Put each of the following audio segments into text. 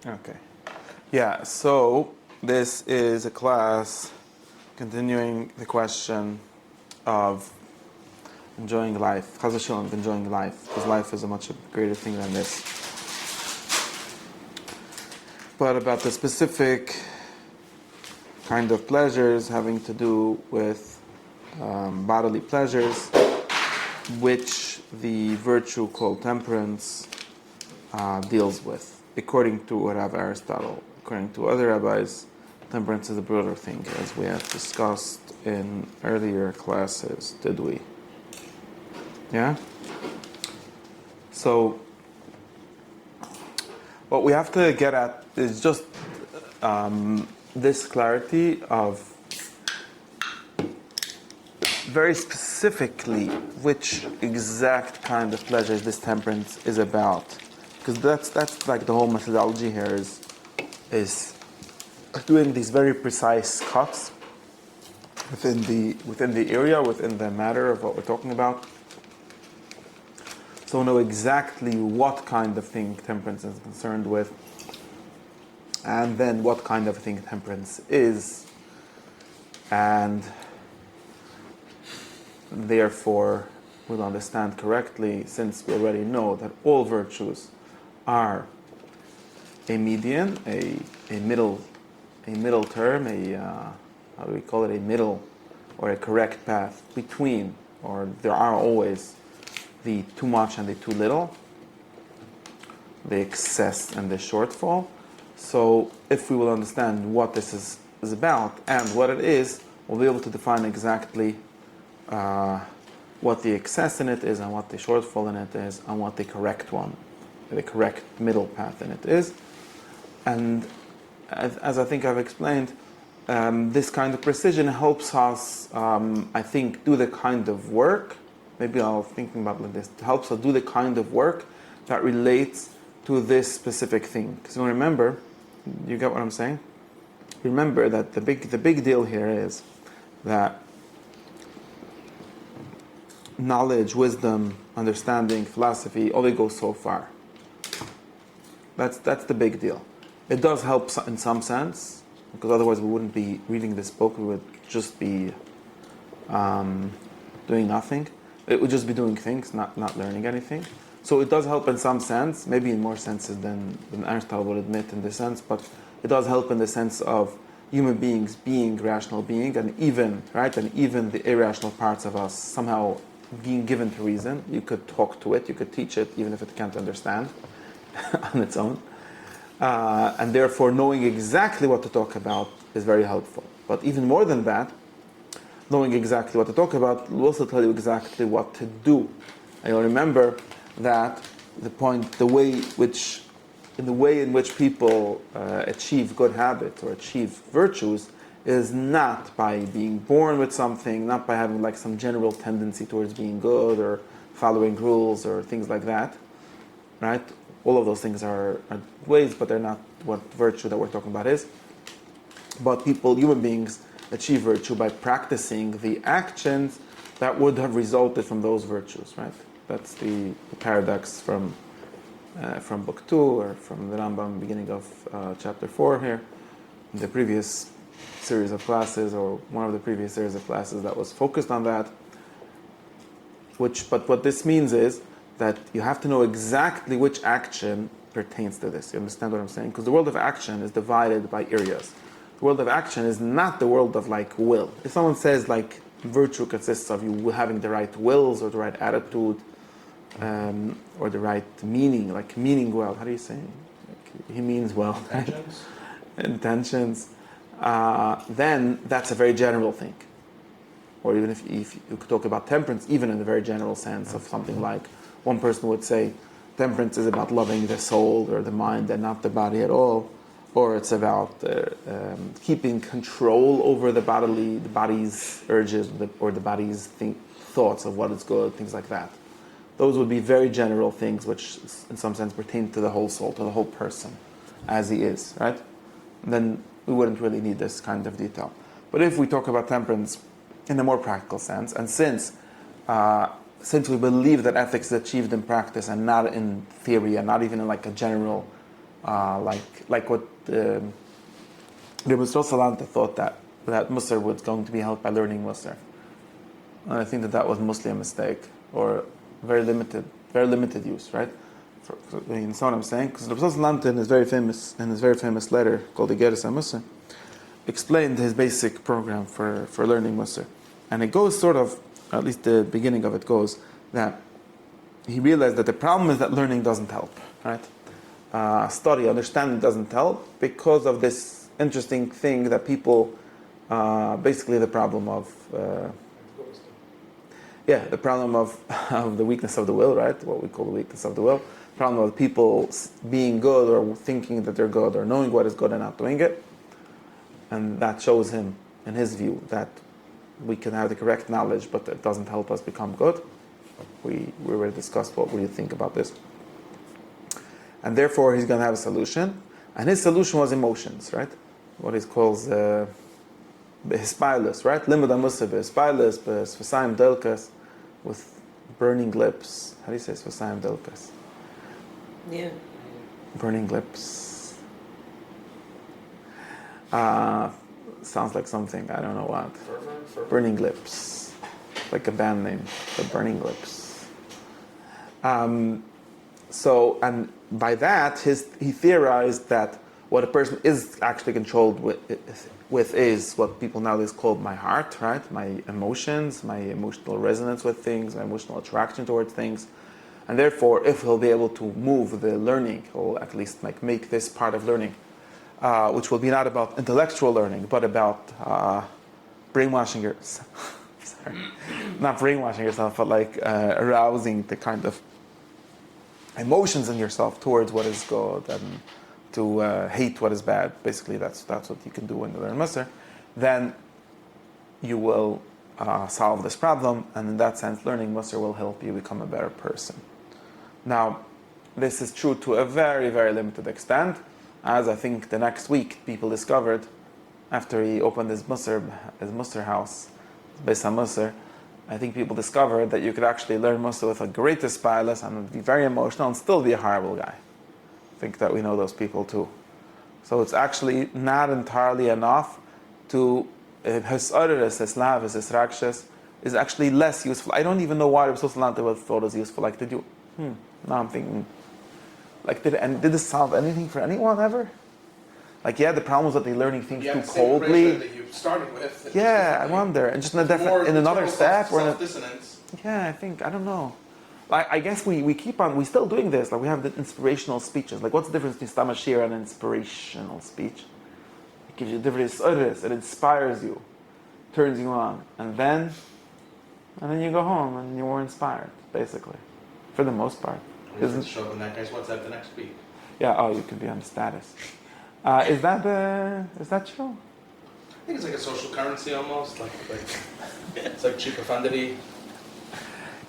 Okay. Yeah, so this is a class continuing the question of enjoying life, Chas v'shalom, enjoying life, because life is a much greater thing than this. But about the specific kind of pleasures having to do with bodily pleasures, which the virtue called temperance deals with, according to Rav Aristotle. According to other rabbis, temperance is a broader thing, as we have discussed in earlier classes, did we? Yeah? So, what we have to get at is just this clarity of very specifically which exact kind of pleasures this temperance is about. Because that's like the whole methodology here is doing these very precise cuts within the area, within the matter of what we're talking about. So know exactly what kind of thing temperance is concerned with, and then what kind of thing temperance is, and therefore we'll understand correctly, since we already know that all virtues are a median, a middle term, how do we call it, a middle or a correct path between, or there are always the too much and the too little, the excess and the shortfall. So if we will understand what this is about and what it is, we'll be able to define exactly what the excess in it is and what the shortfall in it is and what the correct one, the correct middle path in it is. And as I think I've explained, this kind of precision helps us, I think, do the kind of work, maybe I'll thinking about it like this, it helps us do the kind of work that relates to this specific thing. Because remember, you get what I'm saying? Remember that the big deal here is that knowledge, wisdom, understanding, philosophy only goes so far. That's the big deal. It does help in some sense, because otherwise we wouldn't be reading this book, we would just be doing nothing. It would just be doing things, not learning anything. So it does help in some sense, maybe in more senses than Aristotle would admit in this sense, but it does help in the sense of human beings being rational beings, and even the irrational parts of us somehow being given to reason. You could talk to it, you could teach it, even if it can't understand on its own. And therefore knowing exactly what to talk about is very helpful. But even more than that, knowing exactly what to talk about will also tell you exactly what to do. And you'll remember that the way in which people achieve good habits or achieve virtues is not by being born with something, not by having like some general tendency towards being good or following rules or things like that, right? All of those things are ways, but they're not what virtue that we're talking about is. But human beings, achieve virtue by practicing the actions that would have resulted from those virtues, right? That's the paradox from book 2 or from the Rambam, beginning of chapter 4 here, in the previous series of classes, or one of the previous series of classes that was focused on that. But what this means is that you have to know exactly which action pertains to this. You understand what I'm saying? Because the world of action is divided by areas. The world of action is not the world of like will. If someone says like virtue consists of you having the right wills or the right attitude, or the right meaning, like meaning well. How do you say? Like, he means well. Intentions. Intentions. Then that's a very general thing. Or even if you could talk about temperance, even in the very general sense of something like, one person would say, temperance is about loving the soul or the mind and not the body at all, or it's about keeping control over the body's urges or the body's thoughts of what is good, things like that. Those would be very general things, which in some sense pertain to the whole soul, to the whole person, as he is, right? And then we wouldn't really need this kind of detail. But if we talk about temperance in a more practical sense, and since we believe that ethics is achieved in practice and not in theory, and not even in like a general like what the Salanta thought that Musar was going to be helped by learning Musar. And I think that was mostly a mistake, or very limited use, right? You know what I'm saying? Because Rabbi Salanta in his very famous letter called the Geras HaMusar explained his basic program for learning Musar. And it goes sort of, at least the beginning of it goes, that he realized that the problem is that learning doesn't help, right? Understanding doesn't help because of this interesting thing that people, basically the problem of, the problem of the weakness of the will, right? What we call the weakness of the will. Problem of people being good or thinking that they're good or knowing what is good and not doing it. And that shows him, in his view, that we can have the correct knowledge, but it doesn't help us become good. We already discussed what we think about this. And therefore, he's going to have a solution. And his solution was emotions, right? What he calls behispilus, right? Limud amusa behispilus, besvasayim delkas, with burning lips. How do you say svasayim delkas? Yeah. Burning lips. Sounds like something, I don't know what. Fervor? Burning Lips. Like a band name, the Burning Lips. So, and by that, he theorized that what a person is actually controlled with is what people nowadays call my heart, right? My emotions, my emotional resonance with things, my emotional attraction towards things. And therefore, if he'll be able to move the learning, or at least make this part of learning, which will be not about intellectual learning, but about brainwashing yourself. Sorry. Not brainwashing yourself, but arousing the kind of emotions in yourself towards what is good and to hate what is bad. Basically, that's what you can do when you learn Musar. Then you will solve this problem, and in that sense, learning Musar will help you become a better person. Now, this is true to a very, very limited extent, as I think the next week people discovered, after he opened his Musar house, Beis HaMusar, I think people discovered that you could actually learn Musar with a great aspirus and be very emotional and still be a horrible guy. I think that we know those people too. So it's actually not entirely enough to his utterance, his lav, his rakshas, is actually less useful. I don't even know why Rabbi Salanta was thought as useful. Did you? Now I'm thinking. Did this solve anything for anyone ever? The problem was that they're learning things too coldly. That you started with. Yeah, I wonder, and just in another step or self-dissonance. Yeah, I don't know. I guess we still doing this. We have the inspirational speeches. What's the difference between stamashir and an inspirational speech? It gives you different utterance. It inspires you, turns you on, and then you go home and you were inspired, basically, for the most part. Doesn't show up in that guy's WhatsApp the next week. Yeah. Oh, you can be on status. Is that true? I think it's like a social currency almost. It's like cheap profundity.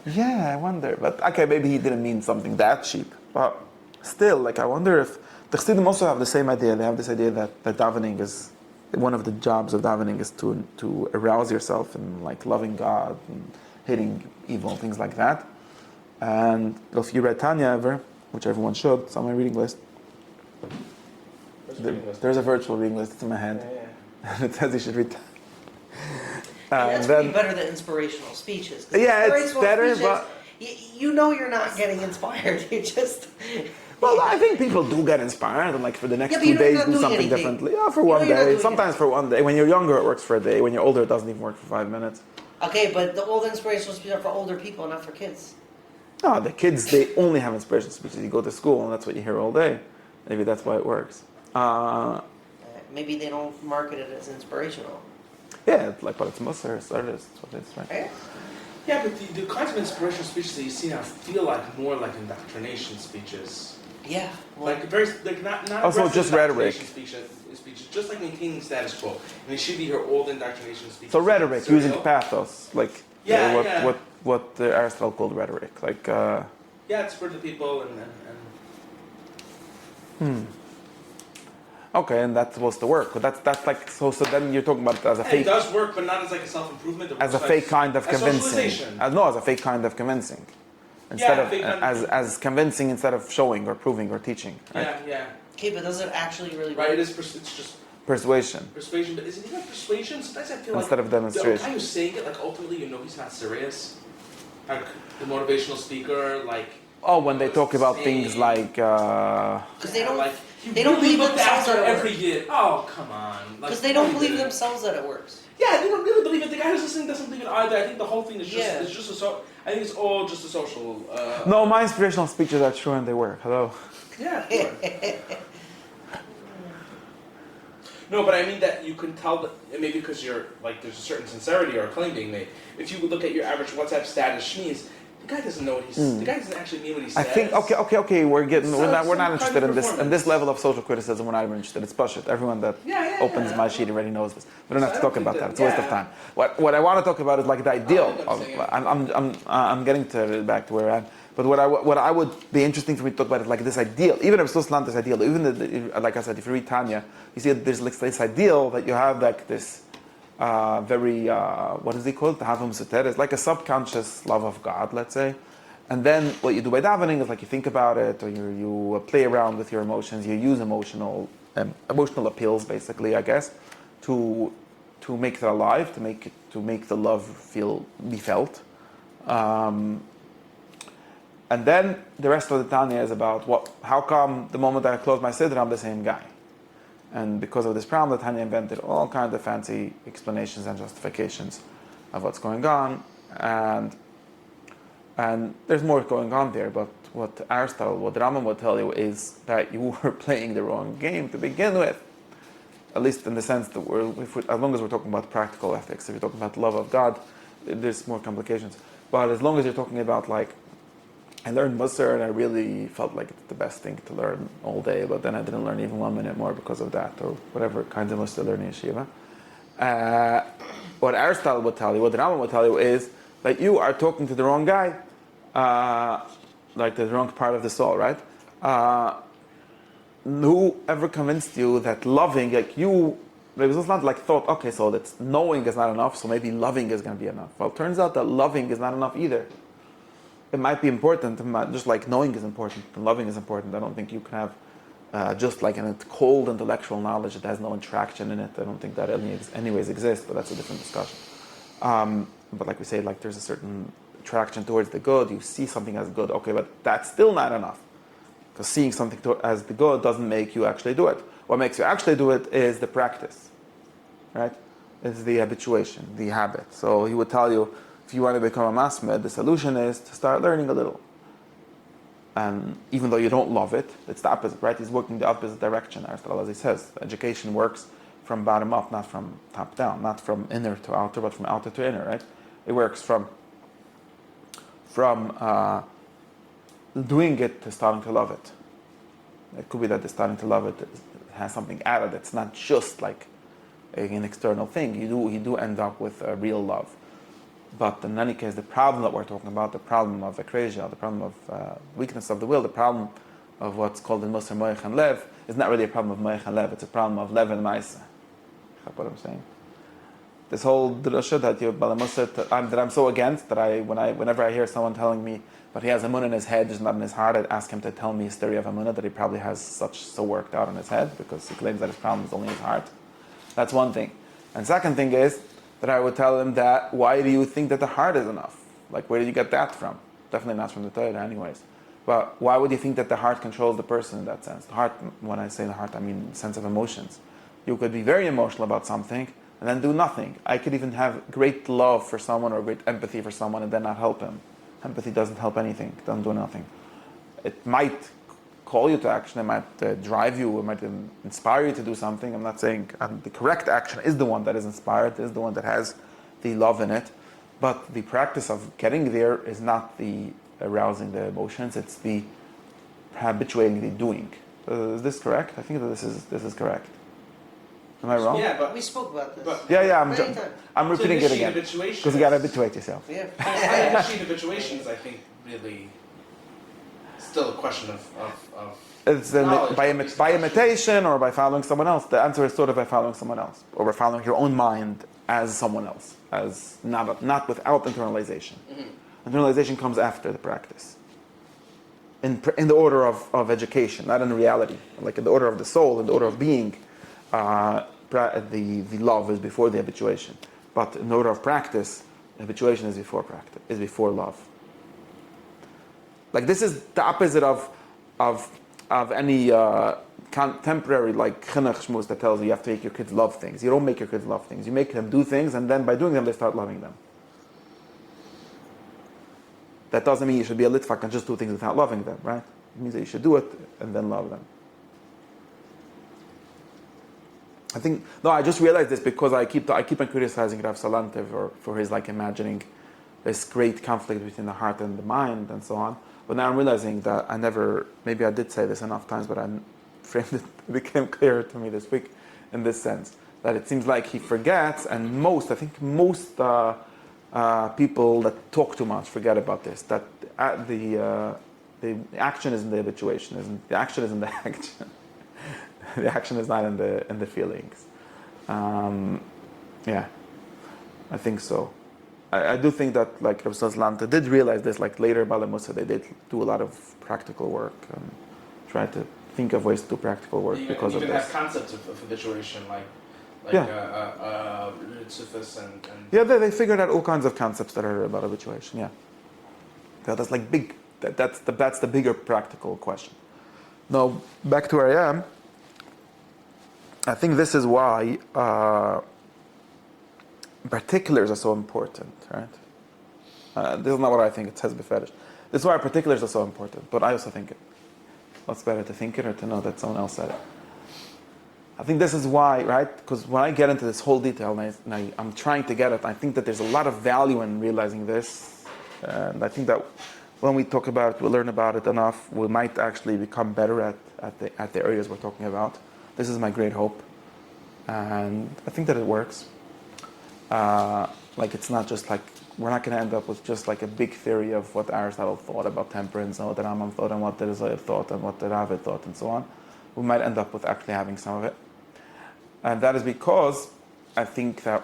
Yeah, I wonder. But okay, maybe he didn't mean something that cheap. But still, I wonder if the Chassidim also have the same idea. They have this idea that davening is one of the jobs of davening is to arouse yourself in loving God and hating evil, things like that. And if you read Tanya ever, which everyone should, it's on my reading list. There's a virtual reading list. It's in my head. Yeah. And it says you should read. That's pretty better than inspirational speeches. Yeah, it's better, speeches, but you know you're not getting inspired. You just. Well, I think people do get inspired, and for the next 2 you're days not do doing something anything. differently. Yeah, for one day. Sometimes for one day. When you're younger, it works for a day. When you're older, it doesn't even work for 5 minutes. Okay, but the old inspirational speeches are for older people, not for kids. No, the kids, they only have inspirational speeches. You go to school, and that's what you hear all day. Maybe that's why it works. Maybe they don't market it as inspirational. Yeah, but it's Musar, it's artists, that's what it is, right? Yeah. Yeah, but the kinds of inspirational speeches that you see now feel more like indoctrination speeches. Yeah. Well, not also just rhetoric. Speeches, just maintaining status quo. And it should be her old indoctrination speeches. So rhetoric, using pathos, Yeah. what Aristotle called rhetoric, it's for the people and. Okay, and that's supposed to work. But that's so then you're talking about it as a fake. It does work, but not as a self-improvement. As a fake kind of convincing. As a fake kind of convincing. instead of fake as convincing instead of showing or proving or teaching. Right? Yeah. Okay, but does it actually really Right. work? It's just Persuasion persuasion, but is it even persuasion? Sometimes I feel instead like of the demonstration. guy who's saying it, like ultimately, he's not serious. Like the motivational speaker, like. Oh, when they talk about things like. Because they don't. Like, They don't really believe looked themselves after that it every works. year. Oh, come on. Because they don't believe them. themselves that it works. Yeah, they don't really believe it. The guy who's listening doesn't believe it either. I think the whole thing is just, Yeah. it's just I think it's all just a social. No, my inspirational speeches are true and they work. Hello. Yeah, sure. No, but I mean that you can tell that maybe because you're like there's a certain sincerity or a claim being made. If you would look at your average WhatsApp status shmees, the guy doesn't know what he's. The guy doesn't actually mean what he says. I think okay. We're not interested in this performance. this level of social criticism. We're not even interested. It's bullshit. Everyone that opens my sheet already knows this. We don't have to talk about that. It's a waste of time. What I want to talk about is like the ideal of. I'm getting to back to where I am. But what I would be interesting for me to talk about is like this ideal. Even if it's not this ideal. Even like I said, if you read Tanya, you see that there's like this ideal that you have like this. Very, what is it called? Tahavum Soter. It's like a subconscious love of God, let's say. And then what you do by davening is like you think about it, or you play around with your emotions. You use emotional appeals, basically, I guess, to make it alive, to make the love be felt. And then the rest of the Tanya is about how come the moment I close my siddur, I'm the same guy. And because of this problem, the Tanya invented all kinds of fancy explanations and justifications of what's going on. And there's more going on there, but what Rambam would tell you is that you were playing the wrong game to begin with. At least in the sense that as long as we're talking about practical ethics, if you're talking about love of God, there's more complications. But as long as you're talking about like, I learned Musar and I really felt like it's the best thing to learn all day, but then I didn't learn even 1 minute more because of that, or whatever kinds of Musar learning in Yeshiva. What Aristotle would tell you, what the Rambam would tell you is that you are talking to the wrong guy, like the wrong part of the soul, right? Whoever convinced you that loving, like you, it was not like thought, okay, so that's knowing is not enough, so maybe loving is going to be enough. Well, it turns out that loving is not enough either. It might be important, just like knowing is important and loving is important. I don't think you can have just like a cold intellectual knowledge that has no interaction in it. I don't think that anyways exists, but that's a different discussion. But like we say, like there's a certain attraction towards the good. You see something as good, okay, but that's still not enough. Because seeing something as the good doesn't make you actually do it. What makes you actually do it is the practice, right? It's the habituation, the habit. So he would tell you, if you want to become a masmed, the solution is to start learning a little. And even though you don't love it, it's the opposite, right? He's working the opposite direction, Aristotle, as he says. Education works from bottom up, not from top down, not from inner to outer, but from outer to inner, right? It works from doing it to starting to love it. It could be that the starting to love it has something added. It's not just like an external thing. You do end up with a real love. But in any case, the problem that we're talking about, the problem of akresia, the problem of weakness of the will, the problem of what's called in Musar moich and lev, is not really a problem of moich and lev. It's a problem of lev and maisa. That's what I'm saying. This whole drasha that that I'm so against that whenever I hear someone telling me, but he has a mun in his head, just not in his heart, I'd ask him to tell me a story of a munah that he probably has so worked out in his head because he claims that his problem is only his heart. That's one thing. And second thing is that I would tell him that why do you think that the heart is enough? Like where did you get that from? Definitely not from the Torah, anyways. But why would you think that the heart controls the person in that sense? The heart, when I say the heart, I mean sense of emotions. You could be very emotional about something and then do nothing. I could even have great love for someone or great empathy for someone and then not help him. Empathy doesn't help anything. It doesn't do nothing. It might call you to action. It might drive you. It might inspire you to do something. I'm not saying the correct action is the one that is inspired, is the one that has the love in it. But the practice of getting there is not the arousing the emotions. It's the habituating the doing. Is this correct? I think that this is correct. Am I wrong? Yeah, but We spoke about this. I'm repeating it again because you got to habituate yourself. Yeah. Initiating habituation is, I think, really still a question of It's by imitation or by following someone else. The answer is sort of by following someone else or by following your own mind as someone else, as not without internalization. Mm-hmm. Internalization comes after the practice. in the order of education, not in reality, like in the order of the soul, in the order of being. The love is before the habituation, but in the order of practice, habituation is before practice, is before love. Like this is the opposite of any contemporary like chinuch shmuz that tells you have to make your kids love things. You don't make your kids love things. You make them do things, and then by doing them, they start loving them. That doesn't mean you should be a litvak and just do things without loving them, right? It means that you should do it and then love them. I just realized this because I keep on criticizing Rav Salanter for his like imagining this great conflict between the heart and the mind and so on. But now I'm realizing that maybe I did say this enough times, but I framed it became clearer to me this week in this sense, that it seems like he forgets, and most people that talk too much forget about this, that the action is in the habituation, the action is in the action. The action is not in the feelings. Yeah, I think so. I do think that like Rav Salanter did realize this, like later Bala Musa, they did do a lot of practical work and try to think of ways to do practical work because of this. Even have concepts of habituation, like Tzufis and yeah, they figured out all kinds of concepts that are about habituation. Yeah, that's like big. That's the bigger practical question. Now back to where I am. I think this is why particulars are so important, right? This is not what I think, it says befetish. This is why particulars are so important, but I also think it. What's better, to think it or to know that someone else said it? I think this is why, right? Because when I get into this whole detail, and I'm trying to get it, I think that there's a lot of value in realizing this. And I think that when we talk about it, we learn about it enough, we might actually become better at the areas we're talking about. This is my great hope. And I think that it works. Like it's not just like, we're not going to end up with just like a big theory of what Aristotle thought about temperance and what the Rambam thought and what the Rizal thought and what the Ravid thought and so on. We might end up with actually having some of it. And that is because I think that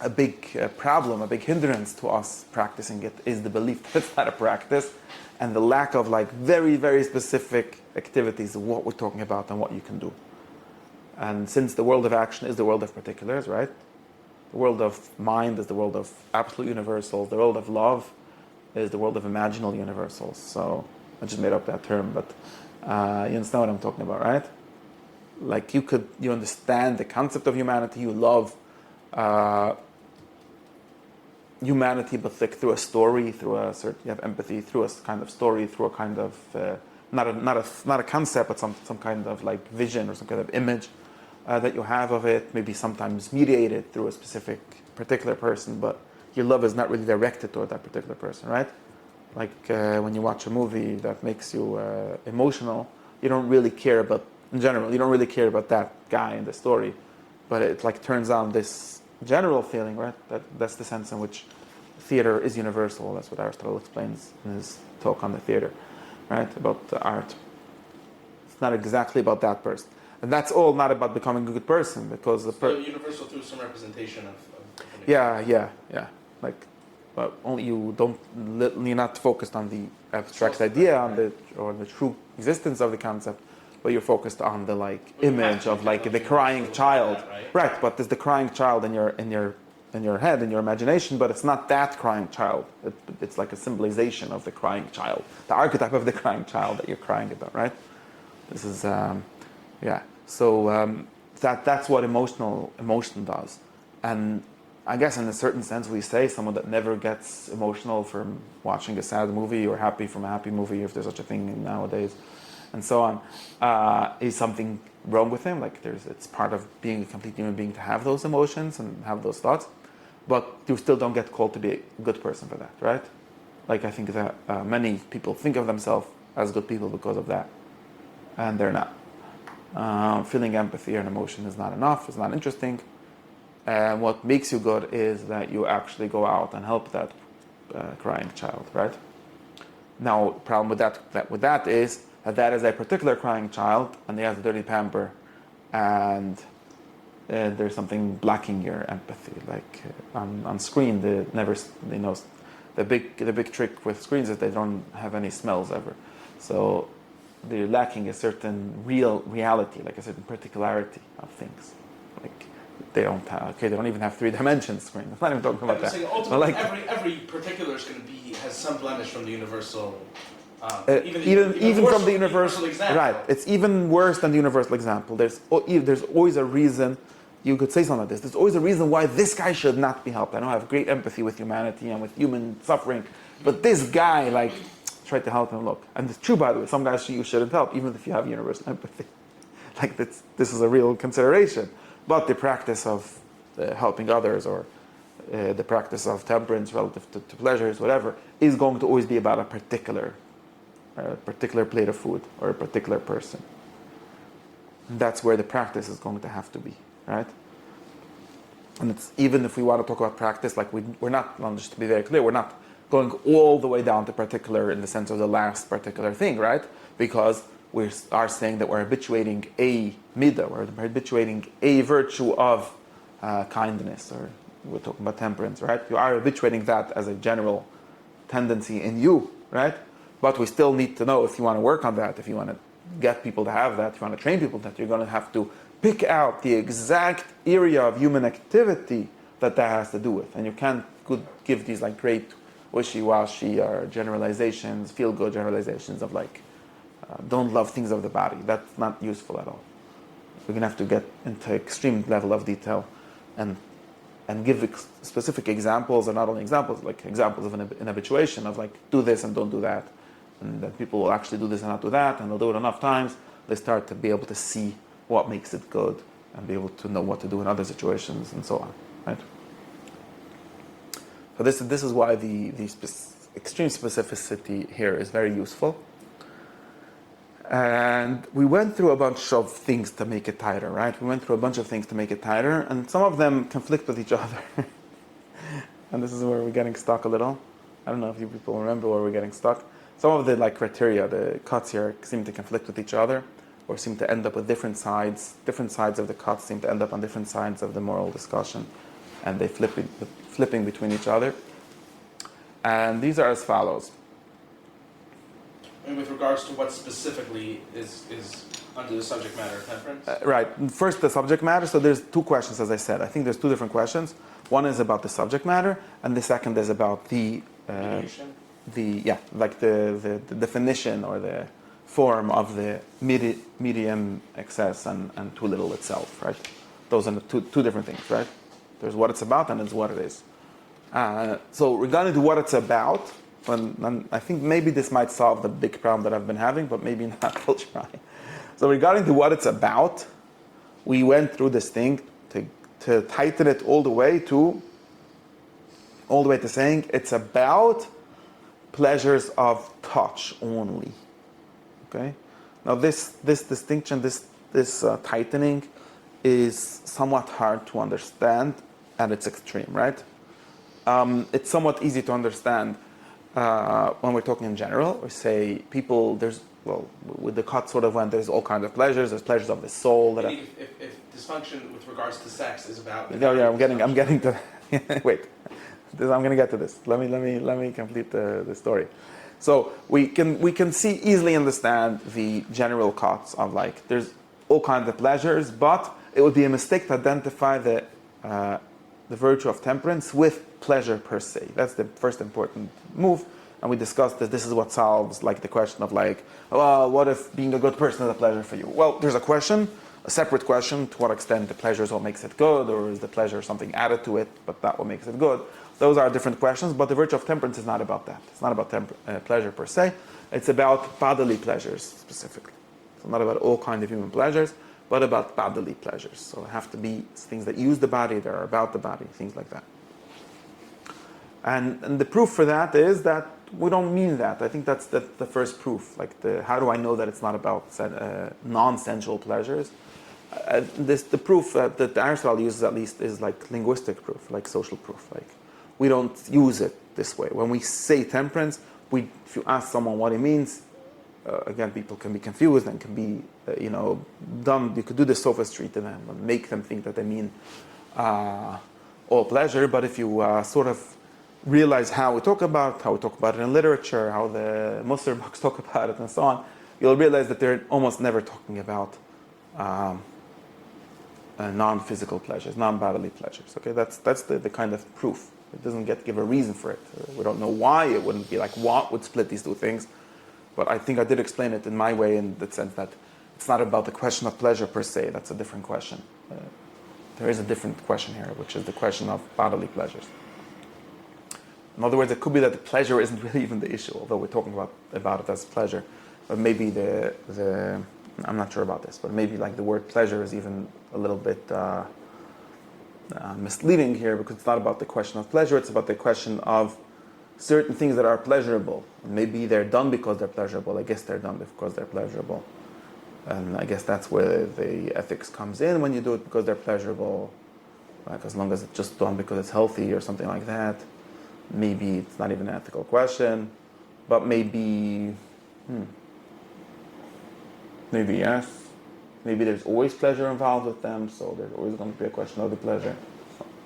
a big problem, a big hindrance to us practicing it is the belief that it's not a practice and the lack of like very, very specific activities of what we're talking about and what you can do. And since the world of action is the world of particulars, right? The world of mind is the world of absolute universals. The world of love is the world of imaginal universals. So I just made up that term, but you understand what I'm talking about, right? Like you understand the concept of humanity. You love humanity, but like through a story, you have empathy through a kind of story, through a kind of not a concept, but some kind of like vision or some kind of image that you have of it. Maybe sometimes mediated through a specific particular person, but your love is not really directed toward that particular person, right? Like when you watch a movie that makes you emotional, you don't really care about, in general, you don't really care about that guy in the story, but it like turns on this general feeling, right? That's the sense in which theater is universal. That's what Aristotle explains in his talk on the theater, right? About the art. It's not exactly about that person. And that's all not about becoming a good person, because universal through some representation of yeah. Like, but only you're not focused on the abstract idea, on the true existence of the concept, but you're focused on the like image of like the crying child, right? But there's the crying child in your head, in your imagination, but it's not that crying child. It's like a symbolization of the crying child, the archetype of the crying child that you're crying about, right? This is yeah. So that's what emotion does, and I guess in a certain sense we say someone that never gets emotional from watching a sad movie or happy from a happy movie, if there's such a thing nowadays, and so on, is something wrong with him. Like it's part of being a complete human being to have those emotions and have those thoughts, but you still don't get called to be a good person for that, right? Like I think that many people think of themselves as good people because of that, and they're not. Feeling empathy and emotion is not enough, it's not interesting. And what makes you good is that you actually go out and help that crying child, right? Now, the problem with that is that is a particular crying child, and they have a dirty pamper, and there's something blocking your empathy. Like on screen, the big trick with screens is they don't have any smells ever. So they're lacking a certain reality, like a certain particularity of things. Like they don't have, they don't even have 3 dimensions screen. I'm not even talking about I'm that. saying But ultimately, like, every particular is going to be has some blemish from the universal. even from the universal example. right? It's even worse than the universal example. There's always a reason. You could say something like this. There's always a reason why this guy should not be helped. I know I have great empathy with humanity and with human suffering, but this guy, like, try to help him. Look, and it's true, by the way. Some guys you shouldn't help, even if you have universal empathy. Like this is a real consideration. But the practice of helping others, or the practice of temperance relative to pleasures, whatever, is going to always be about a particular plate of food or a particular person. And that's where the practice is going to have to be, right? And it's, even if we want to talk about practice, like we're not, just to be very clear, we're not going all the way down to particular in the sense of the last particular thing, right? Because we are saying that we're habituating a midah, we're habituating a virtue of kindness, or we're talking about temperance, right? You are habituating that as a general tendency in you, right? But we still need to know, if you want to work on that, if you want to get people to have that, if you want to train people that, you're going to have to pick out the exact area of human activity that has to do with. And you can't give these like great wishy-washy or generalizations, feel-good generalizations of like, don't love things of the body. That's not useful at all. We're going to have to get into extreme level of detail and give specific examples, and not only examples, like examples of an habituation of like, do this and don't do that. And that people will actually do this and not do that, and they'll do it enough times, they start to be able to see what makes it good and be able to know what to do in other situations and so on, right? So this is why the extreme specificity here is very useful. And we went through a bunch of things to make it tighter, right? We went through a bunch of things to make it tighter, and some of them conflict with each other. And this is where we're getting stuck a little. I don't know if you people remember where we're getting stuck. Some of the like criteria, the cuts here, seem to conflict with each other, or seem to end up with different sides. Different sides of the cuts seem to end up on different sides of the moral discussion, and they flipping between each other. And these are as follows. And with regards to what specifically is under the subject matter of temperance? Right. First, the subject matter. So there's 2 questions, as I said. I think there's 2 different questions. One is about the subject matter, and the second is about the definition or the form of the medium excess and too little itself, right? Those are the two different things, right? There's what it's about and it's what it is. So regarding to what it's about, and I think maybe this might solve the big problem that I've been having, but maybe not. We'll try. So regarding to what it's about, we went through this thing to tighten it all the way to saying it's about pleasures of touch only. Okay. Now this distinction, this tightening, is somewhat hard to understand at its extreme, right? It's somewhat easy to understand when we're talking in general. We say people, with the cut sort of when there's all kinds of pleasures. There's pleasures of the soul. If dysfunction with regards to sex is about... Yeah, I'm getting to... Wait. I'm going to get to this. Let me complete the story. So we can see, easily understand the general cuts of like, there's all kinds of pleasures, but it would be a mistake to identify the virtue of temperance with pleasure per se. That's the first important move. And we discussed that this is what solves like the question of like, well, what if being a good person is a pleasure for you? Well, there's a separate question, to what extent the pleasure is what makes it good, or is the pleasure something added to it, but not what makes it good? Those are different questions, but the virtue of temperance is not about that. It's not about pleasure per se. It's about bodily pleasures specifically. So not about all kinds of human pleasures, but about bodily pleasures. So it have to be things that use the body, that are about the body, things like that. And the proof for that is that we don't mean that. I think that's the first proof. Like, how do I know that it's not about non-sensual pleasures? The proof that Aristotle uses, at least, is like linguistic proof, like social proof. Like, we don't use it this way. When we say temperance, if you ask someone what it means, again, people can be confused and can be, done. You could do the sophistry to them and make them think that they mean all pleasure. But if you sort of realize how we talk about it in literature, how the Muslim books talk about it, and so on, you'll realize that they're almost never talking about non-physical pleasures, non-bodily pleasures. Okay, that's the kind of proof. It doesn't give a reason for it. We don't know why. It wouldn't be like what would split these two things, but I think I did explain it in my way, in the sense that it's not about the question of pleasure per se. That's a different question. There is a different question here, which is the question of bodily pleasures. In other words, it could be that the pleasure isn't really even the issue, although we're talking about it as pleasure. But maybe I'm not sure about this, but maybe like the word pleasure is even a little bit misleading here, because it's not about the question of pleasure, it's about the question of certain things that are pleasurable. Maybe they're done because they're pleasurable. I guess they're done because they're pleasurable. And I guess that's where the ethics comes in, when you do it because they're pleasurable. Like, as long as it's just done because it's healthy or something like that. Maybe it's not even an ethical question, but maybe yes. Maybe there's always pleasure involved with them, so there's always going to be a question of the pleasure.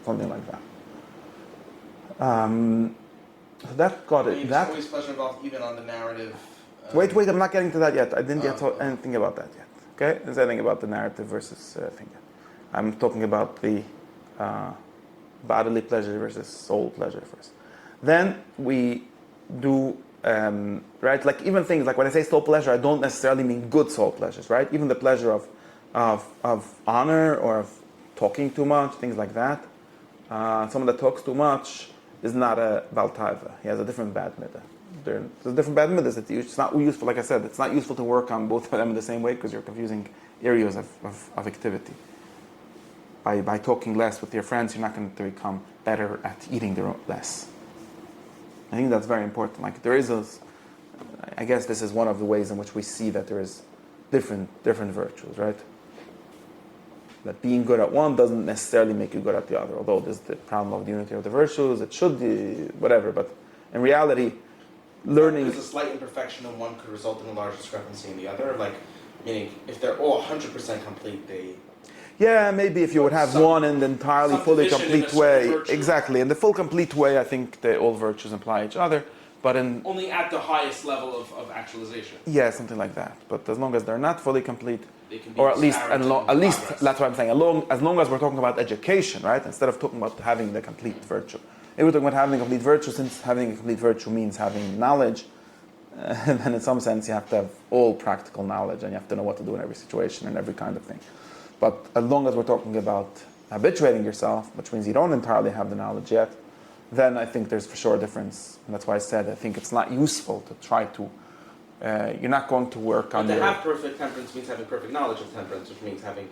Something like that. So that got it. There's always pleasure involved, even on the narrative. Wait, I'm not getting to that yet. I didn't get to anything about that yet. Okay? There's anything about the narrative versus thing. I'm talking about the bodily pleasure versus soul pleasure first. Then we do, right, like even things, like when I say soul pleasure, I don't necessarily mean good soul pleasures, right? Even the pleasure of honor or of talking too much, things like that. Someone that talks too much is not a Baltaiva. He has a different bad midah. There's different bad middas. It's not useful, like I said, it's not useful to work on both of them in the same way, because you're confusing areas of activity. By talking less with your friends, you're not going to become better at eating less. I think that's very important. Like I guess this is one of the ways in which we see that there is different virtues, right? That being good at one doesn't necessarily make you good at the other. Although there's the problem of the unity of the virtues, it should be whatever. But in reality, learning. There's a slight imperfection in one could result in a large discrepancy in the other. Like, meaning if they're all 100% complete, they. Yeah, maybe if you would have one in the entirely fully complete way. Exactly. In the full complete way, I think all virtues imply each other. But only at the highest level of actualization. Yeah, something like that. But as long as they're not fully complete, they can be or at least that's what I'm saying. As long as we're talking about education, right? Instead of talking about having the complete virtue. If we're talking about having a complete virtue, since having a complete virtue means having knowledge, then in some sense you have to have all practical knowledge, and you have to know what to do in every situation and every kind of thing. But as long as we're talking about habituating yourself, which means you don't entirely have the knowledge yet, then I think there's for sure a difference. And that's why I said I think it's not useful to try to, you're not going to work on to have perfect temperance means having perfect knowledge of temperance, which means having...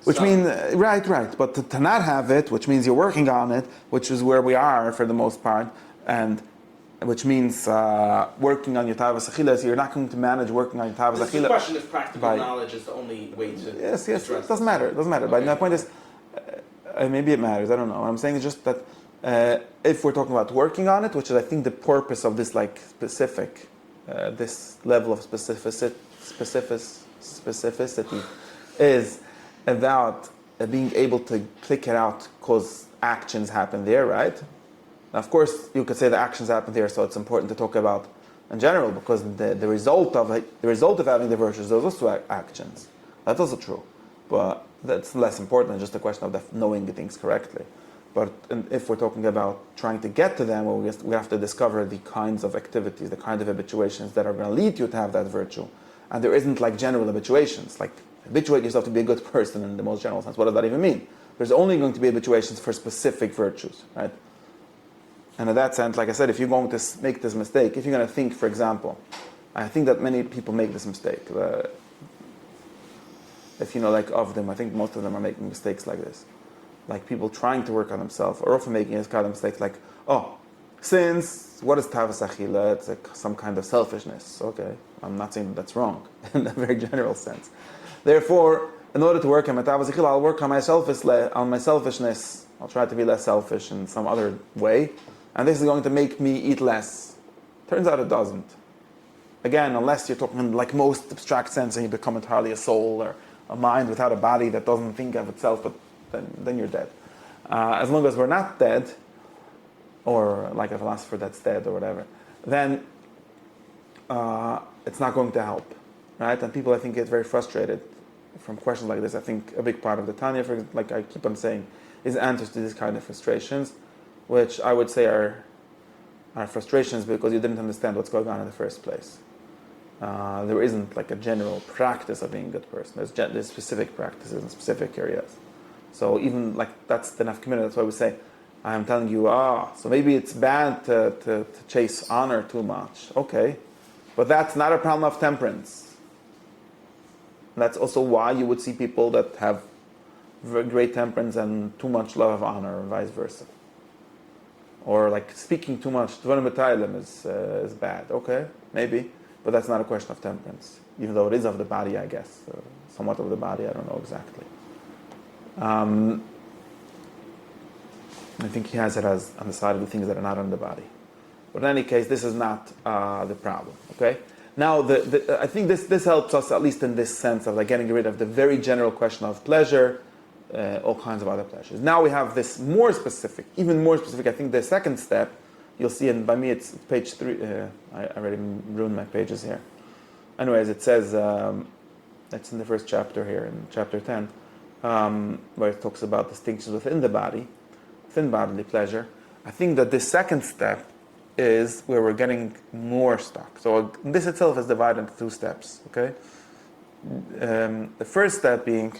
Right. But to not have it, which means you're working on it, which is where we are for the most part, and which means working on your tavas achila. So you're not going to manage working on your tavas achila. The question if practical knowledge is the only way to. Yes. It doesn't matter. Okay. But my point is, maybe it matters. I don't know. What I'm saying is just that if we're talking about working on it, which is I think the purpose of this specific, this level of specificity is about being able to click it out because actions happen there, right? Now, of course, you could say the actions happen there, so it's important to talk about in general, because the result of having the virtues is also actions. That's also true, but that's less important than just a question of knowing the things correctly. But if we're talking about trying to get to them, well, we have to discover the kinds of activities, the kind of habituations that are going to lead you to have that virtue. And there isn't like general habituations, like habituate yourself to be a good person in the most general sense. What does that even mean? There's only going to be habituations for specific virtues, right? And in that sense, like I said, if you're going to make this mistake, if you're going to think, for example, I think that many people make this mistake. If you know, like of them, I think most of them are making mistakes like this. Like people trying to work on themselves are often making this kind of mistake, like, since, what is tavas achila? It's like some kind of selfishness. Okay, I'm not saying that's wrong in a very general sense. Therefore, in order to work on my tavas achila, I'll work on my selfishness. I'll try to be less selfish in some other way. And this is going to make me eat less. Turns out it doesn't. Again, unless you're talking in like most abstract sense and you become entirely a soul or a mind without a body that doesn't think of itself, but then you're dead. As long as we're not dead, or like a philosopher that's dead or whatever, then it's not going to help, right? And people, I think, get very frustrated from questions like this. I think a big part of the Tanya, like I keep on saying, is answers to these kind of frustrations, which I would say are frustrations because you didn't understand what's going on in the first place. There isn't like a general practice of being a good person. There's specific practices in specific areas. So even like that's the nafkamina. That's why we say, I'm telling you, so maybe it's bad to chase honor too much. Okay, but that's not a problem of temperance. That's also why you would see people that have very great temperance and too much love of honor, or vice versa. Or like speaking too much, Dvarim B'Tailim is bad. Okay, maybe, but that's not a question of temperance. Even though it is of the body, I guess, somewhat of the body. I don't know exactly. I think he has it as on the side of the things that are not on the body. But in any case, this is not the problem. Okay. Now, I think this helps us at least in this sense of like getting rid of the very general question of pleasure, all kinds of other pleasures. Now we have this more specific, even more specific. I think the second step, you'll see, and by me it's page 3. I already ruined my pages here. Anyways, it says it's in the first chapter here, in chapter 10, where it talks about distinctions within the body, within bodily pleasure. I think that the second step is where we're getting more stuck. So this itself is divided into 2 steps. Okay, the first step being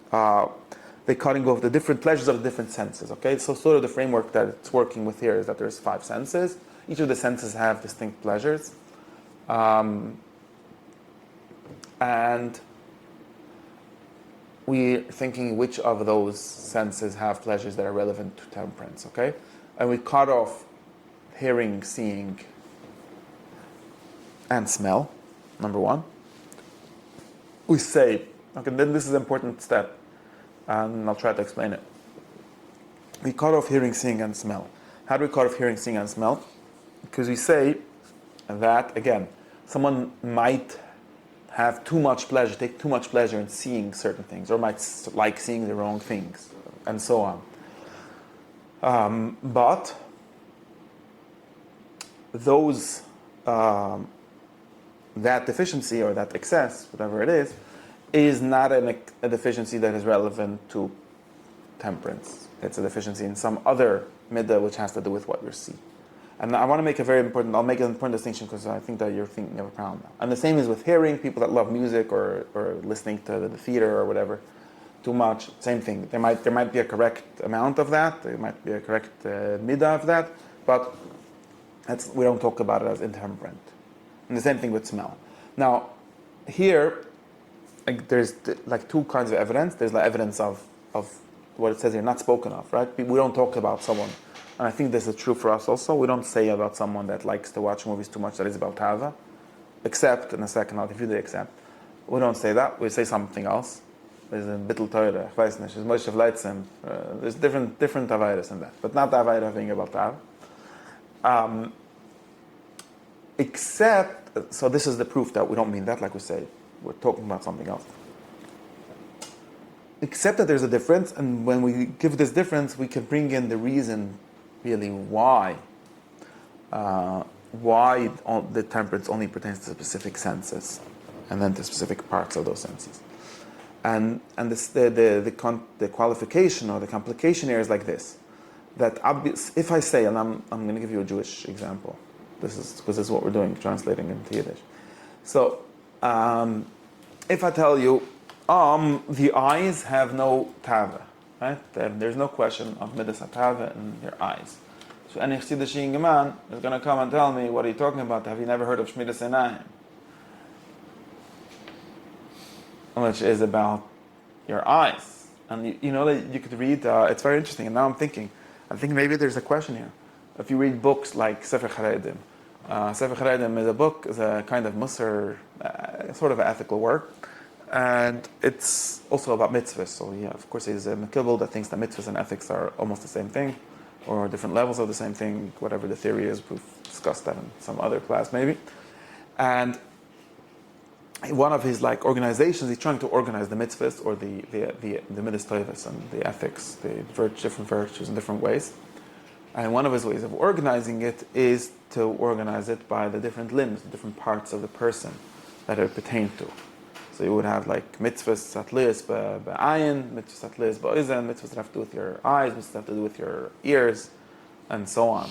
the cutting off the different pleasures of the different senses. Okay, so sort of the framework that it's working with here is that there's 5 senses. Each of the senses have distinct pleasures, and we're thinking which of those senses have pleasures that are relevant to temperance. Okay, and we cut off hearing, seeing, and smell. Number 1. We say, okay, then this is an important step, and I'll try to explain it. We cut off hearing, seeing, and smell. How do we cut off hearing, seeing, and smell? Because we say that, again, someone might have too much pleasure, take too much pleasure in seeing certain things, or might like seeing the wrong things, and so on. But those that deficiency or that excess, whatever it is not a deficiency that is relevant to temperance. It's a deficiency in some other midah which has to do with what you see. And I want to make I'll make an important distinction because I think that you're thinking of a problem now. And the same is with hearing, people that love music or listening to the theater or whatever too much, same thing. There might be a correct amount of that, there might be a correct midah of that, but we don't talk about it as intemperate. And the same thing with smell. Now, here, there's 2 kinds of evidence. There's the evidence of what it says here, not spoken of, right? We don't talk about someone, and I think this is true for us also. We don't say about someone that likes to watch movies too much that is about tava, except, in a second I'll give you the except. We don't say that, we say something else. There's a bittul Torah, ich weiß nicht, there's Moshe Vleitzim, there's different avayras in that, but not the avayra being about tava. Except, so this is the proof that we don't mean that, like we say, we're talking about something else. Except that there's a difference, and when we give this difference, we can bring in the reason, really, why the temperance only pertains to specific senses, and then to specific parts of those senses. And the qualification or the complication here is like this: that if I say, and I'm going to give you a Jewish example. This is what we're doing, translating into Yiddish. So, if I tell you, the eyes have no tava, right? There's no question of midas tava in your eyes. So, any Chassidish man is going to come and tell me, what are you talking about? Have you never heard of Shmidas Einayim? Which is about your eyes. And you know that you could read, it's very interesting, and now I think maybe there's a question here. If you read books like Sefer Charedim, Sefer Charedim is a book, is a kind of Musar, sort of ethical work, and it's also about mitzvahs. So yeah, of course, he's a Mekibel that thinks that mitzvahs and ethics are almost the same thing, or different levels of the same thing, whatever the theory is. We've discussed that in some other class maybe. And one of his organizations, he's trying to organize the mitzvahs or the midas tovos and the ethics, the different virtues in different ways. And one of his ways of organizing it is to organize it by the different limbs, the different parts of the person that it pertains to. So you would have like mitzvahs atlis ba'ayin, mitzvahs atlis ba'izan, mitzvahs that have to do with your eyes, mitzvahs that have to do with your ears, and so on.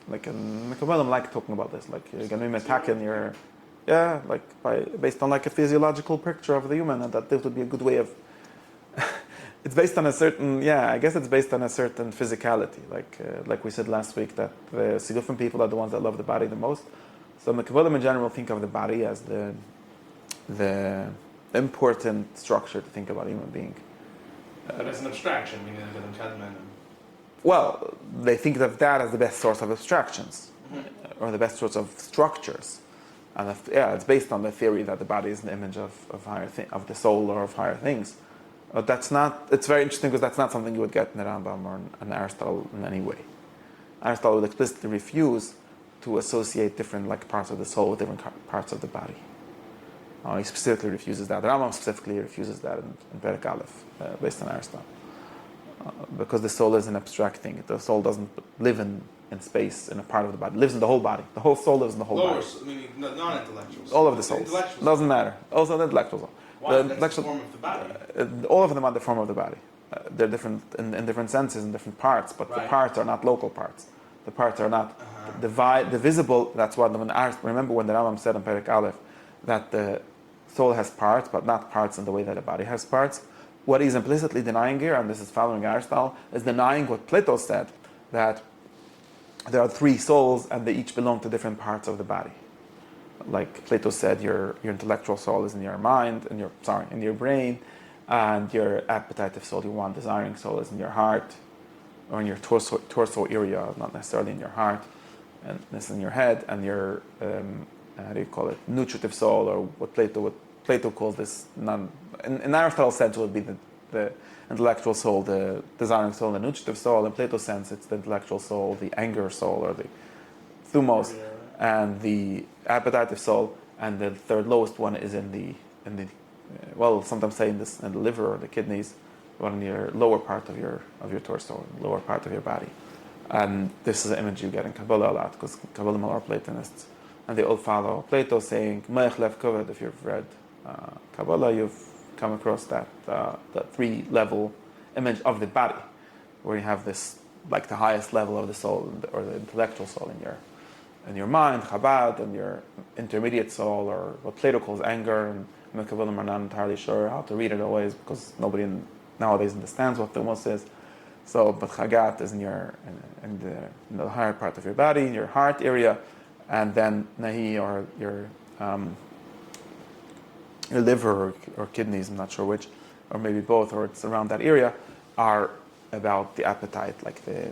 Like in Kabbalah, like talking about this. Like you're going to be attacking your, based on like a physiological picture of the human, and that this would be a good way of. It's based on a certain, I guess it's based on a certain physicality. Like we said last week, that the Sigufim people are the ones that love the body the most. So Kabbalah in general think of the body as the important structure to think about a human being. But as an abstraction, meaning like an Kadman. Well, they think of that as the best source of abstractions, or the best source of structures. And it's based on the theory that the body is an image of of the soul or of higher things. But that's not, it's very interesting because that's not something you would get in the Rambam or in Aristotle in any way. Aristotle would explicitly refuse to associate different parts of the soul with different parts of the body. He specifically refuses that. The Rambam specifically refuses that in Perek Aleph, based on Aristotle. Because the soul is an abstract thing. The soul doesn't live in space, in a part of the body. It lives in the whole body. The whole soul lives in the whole body. Meaning non-intellectuals. All of the souls. Doesn't matter. Also the intellectual soul. Why? That's the form of the body. All of them are the form of the body. They're different in different senses, in different parts, but the parts are not local parts. The parts are not the visible. That's what remember when the Rambam said in Perek Aleph that the soul has parts, but not parts in the way that the body has parts. What he's implicitly denying here, and this is following Aristotle, is denying what Plato said, that there are three souls and they each belong to different parts of the body. Like Plato said, your intellectual soul is in your mind, in your brain, and your appetitive soul, your desiring soul, is in your heart, or in your torso area, not necessarily in your heart, and this is in your head, and your how do you call it, nutritive soul, or what Plato calls this. In Aristotle's sense, it would be the intellectual soul, the desiring soul, the nutritive soul. In Plato's sense, it's the intellectual soul, the anger soul, or the thumos, and the appetitive soul, and the third lowest one is in the sometimes say in the liver or the kidneys, or in your lower part of your torso, lower part of your body. And this is an image you get in Kabbalah a lot, because Kabbalah are Platonists, and they all follow Plato saying Me'ech lev kavod. If you've read Kabbalah, you've come across that three-level image of the body, where you have this like the highest level of the soul, or the intellectual soul in your mind, Chabad, and your intermediate soul, or what Plato calls anger. And Kabbalah are not entirely sure how to read it always, because nobody nowadays understands what thumos is. So, but Chagat is in the higher part of your body, in your heart area, and then Nahi, or your liver or kidneys, I'm not sure which, or maybe both, or it's around that area, are about the appetite, like the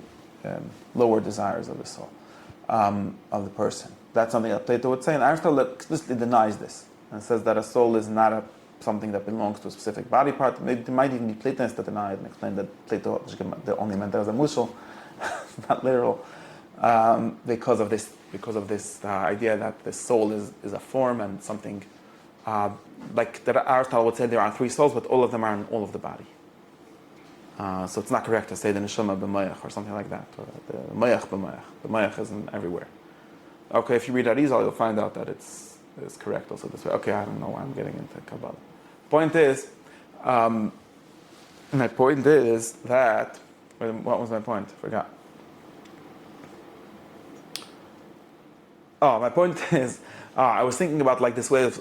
lower desires of the soul, of the person. That's something that Plato would say, and Aristotle explicitly denies this, and says that a soul is not something that belongs to a specific body part. Maybe there might even be Platonists that deny it and explain that Plato only meant that as a mushal, not literal, because of this idea that the soul is a form and something. Like that Aristotle would say there are three souls, but all of them are in all of the body. So it's not correct to say the neshama b'mayach or something like that, or the mayach b'mayach. The mayach is everywhere. Okay, if you read Arizal, you'll find out that it's correct also this way. Okay, I don't know why I'm getting into Kabbalah. My point is that, what was my point? I forgot. Oh, my point is, I was thinking about like this way of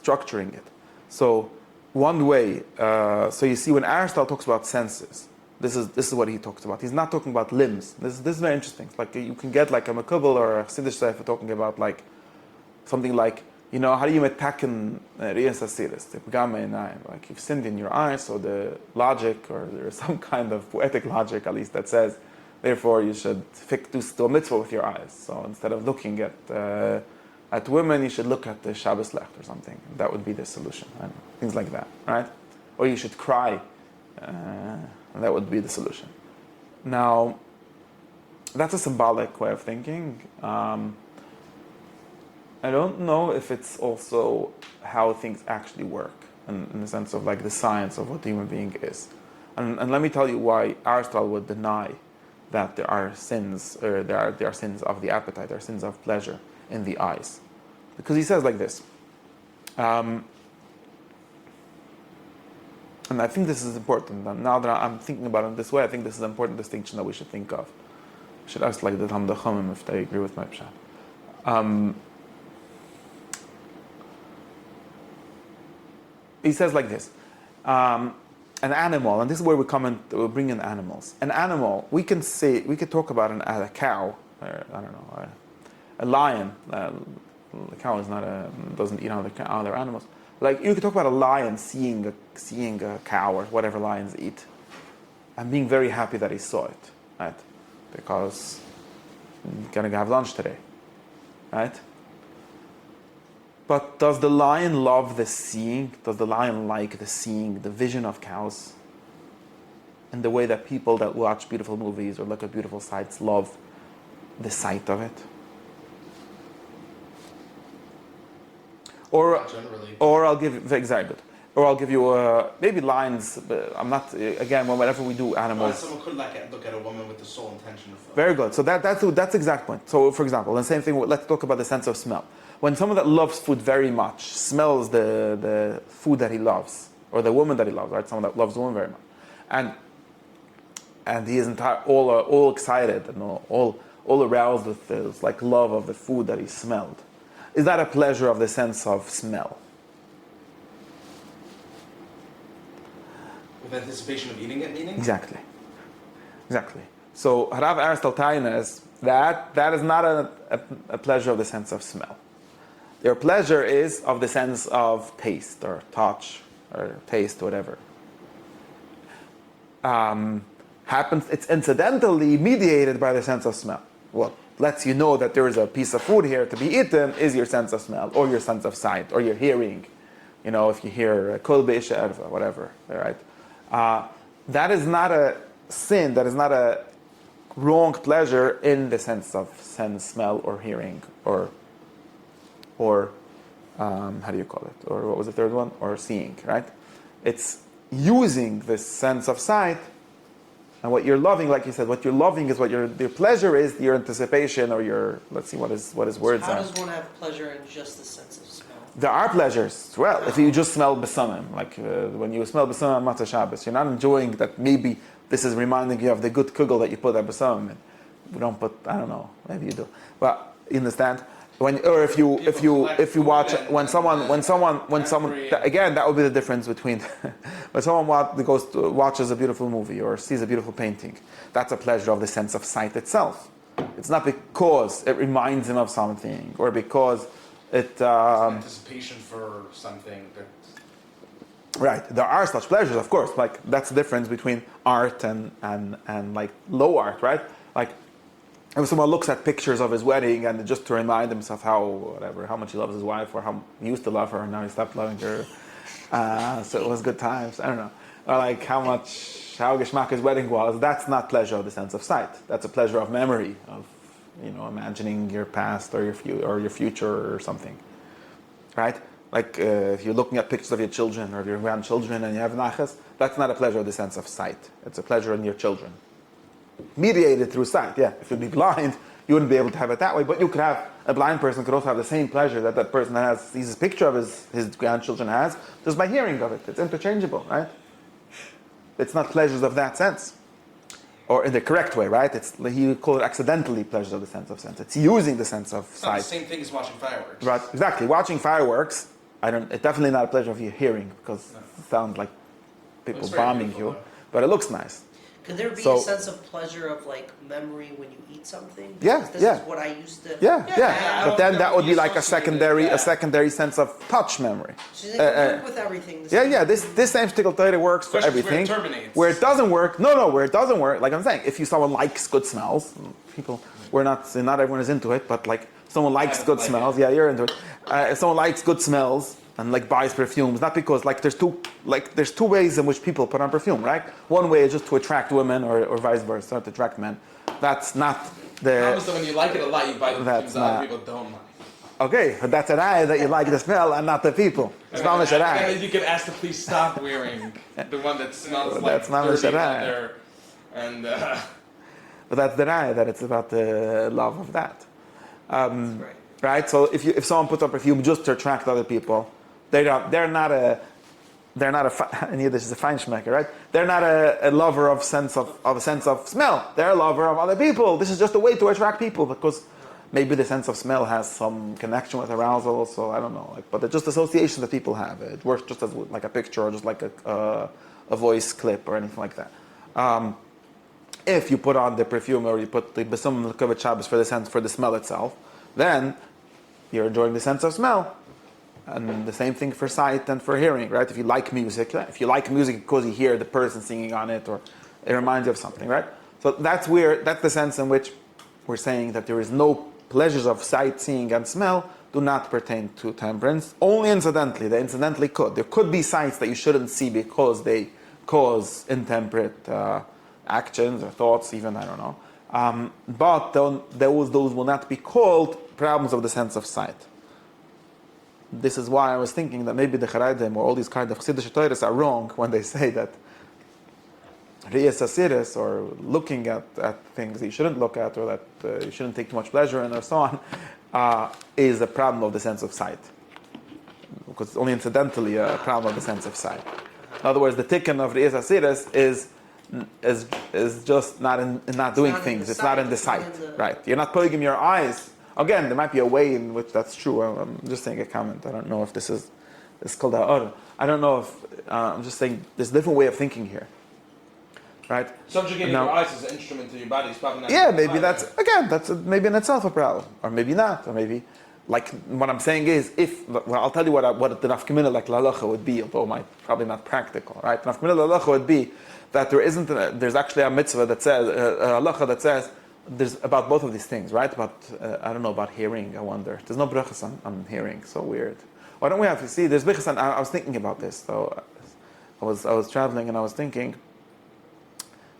structuring it. So one way, so you see when Aristotle talks about senses, this is what he talks about. He's not talking about limbs. This is very interesting. Like you can get like a Makubal or a Siddish Sefer talking about like something like, how do you attack in Riyas Asiris, like you've sinned in your eyes, so the logic, or there's some kind of poetic logic at least that says, therefore you should do a mitzvah with your eyes. So instead of looking at women, you should look at the Shabbos Lecht or something. That would be the solution. And things like that, right? Or you should cry. And that would be the solution. Now, that's a symbolic way of thinking. I don't know if it's also how things actually work, in the sense of like the science of what the human being is. And let me tell you why Aristotle would deny that there are sins, or there are sins of the appetite, there are sins of pleasure in the eyes. Because he says like this, and I think this is important. Now that I'm thinking about it this way, I think this is an important distinction that we should think of. I should ask like the Talmud Chachamim if they agree with my pshat. He says like this, an animal, and this is where we bring in animals. An animal, we can talk about a cow, or, I don't know, a lion. The cow is doesn't eat other animals. Like you could talk about a lion seeing a cow or whatever lions eat, and being very happy that he saw it, right? Because he's gonna have lunch today, right? But does the lion love the seeing? Does the lion like the seeing, the vision of cows? In the way that people that watch beautiful movies or look at beautiful sights love the sight of it? Or I'll give you maybe lions. I'm not again. Whenever we do animals, someone could look at a woman with the sole intention of. Very good. So that's the exact point. So for example, the same thing. Let's talk about the sense of smell. When someone that loves food very much smells the food that he loves, or the woman that he loves, right? Someone that loves a woman very much, and he is all excited and all aroused with this like love of the food that he smelled. Is that a pleasure of the sense of smell? With anticipation of eating it, meaning? Exactly. So Rav Aristotle Taina that is not a pleasure of the sense of smell. Their pleasure is of the sense of taste or touch or taste, whatever. It's incidentally mediated by the sense of smell. What lets you know that there is a piece of food here to be eaten is your sense of smell or your sense of sight or your hearing. You know, if you hear kol be'isha erva, whatever, right? That is not a sin. That is not a wrong pleasure in the sense of sense, smell, or hearing, or how do you call it? Or what was the third one? Or seeing, right? It's using this sense of sight, and what you're loving, like you said, what you're loving is what your pleasure is, your anticipation, or your, let's see, what his words How are. does one have pleasure in just the sense of smell? There are pleasures. Well, if you just smell besamim, like when you smell besamim on Matzah Shabbos, you're not enjoying that. Maybe this is reminding you of the good kugel that you put at besamim in. We don't put. I don't know. Maybe you do. But you understand. If you watch when someone again, that would be the difference between when someone watches a beautiful movie or sees a beautiful painting. That's a pleasure of the sense of sight itself. It's not because it reminds him of something or because it anticipation for something that. Right. There are such pleasures, of course. Like that's the difference between art and like low art, right? Like if someone looks at pictures of his wedding and just to remind himself how much he loves his wife or how he used to love her and now he stopped loving her, so it was good times. I don't know, or like how geschmack his wedding was. That's not pleasure of the sense of sight. That's a pleasure of memory, of imagining your past or your future or something, right? Like if you're looking at pictures of your children or your grandchildren and you have nachas, that's not a pleasure of the sense of sight. It's a pleasure in your children. Mediated through sight, yeah. If you'd be blind, you wouldn't be able to have it that way. But you could have a blind person could also have the same pleasure that person sees a picture of his grandchildren has just by hearing of it. It's interchangeable, right? It's not pleasures of that sense, or in the correct way, right? He would call it accidentally pleasures of the sense of sense. It's using the sense of It's sight. not the same thing as watching fireworks. Right, exactly. Watching fireworks, it's definitely not a pleasure of your hearing because it sounds like people bombing you, though. but it looks nice. Could there be a sense of pleasure of like memory when you eat something? Yeah, this yeah. is what I used to. Yeah. But then that would be like a secondary sense of touch memory. So they can work with everything. This same shtickle Torah works for everything. Where it doesn't work, where it doesn't work, like I'm saying, if someone likes good smells, not everyone is into it, but like someone likes good smells, you're into it. If someone likes good smells and like buys perfumes, not because like there's two ways in which people put on perfume, right? One way is just to attract women or vice versa, to attract men. That's not the. Promise that when you like it a lot, you buy the perfumes other people don't like. Okay, but that's an eye that you like the smell and not the people. It's not an eye. You can ask to please stop wearing the one that smells like that's not dirty leather. And But But that's the raya, that it's about the love of that. Right. Right? So if someone puts on perfume just to attract other people, they're not a in Yiddish is a feinschmecker, right? They're not a lover of a sense of smell. They're a lover of other people. This is just a way to attract people because maybe the sense of smell has some connection with arousal. So I don't know, but it's just associations that people have. It works just as like a picture or just like a voice clip or anything like that. If you put on the perfume or you put the besum l'kovet Shabbos for the smell itself, then you're enjoying the sense of smell. And the same thing for sight and for hearing, right? If you like music because you hear the person singing on it or it reminds you of something, right? So that's the sense in which we're saying that there is no pleasures of sight, seeing, and smell do not pertain to temperance. Only incidentally, they incidentally could. There could be sights that you shouldn't see because they cause intemperate actions or thoughts, even, I don't know. But those will not be called problems of the sense of sight. This is why I was thinking that maybe the Charedim or all these kind of Chassidish Torahs are wrong when they say that Riyas Asiris, or looking at things that you shouldn't look at or that you shouldn't take too much pleasure in or so on, is a problem of the sense of sight. Because it's only incidentally a problem of the sense of sight. In other words, the tikkun of Riyas Asiris is just not in not doing things. It's not in the sight. Right. You're not putting in your eyes. Again, there might be a way in which that's true. I'm just saying a comment. I don't know if this is called ha'ara. I don't know if I'm just saying there's a different way of thinking here, right? Subjugating your eyes as an instrument to your body is probably not. Yeah, maybe that's maybe in itself a problem, or maybe not, or maybe like what I'm saying is I'll tell you what the nafkamina like lalacha would be, although probably not practical, right? Nafkamina lalacha would be that there's actually a mitzvah that says a halacha that says. There's about both of these things, right? About I don't know about hearing. I wonder. There's no brachas on hearing. So weird. Why don't we have to see? There's brachas on. I was thinking about this. So I was traveling and I was thinking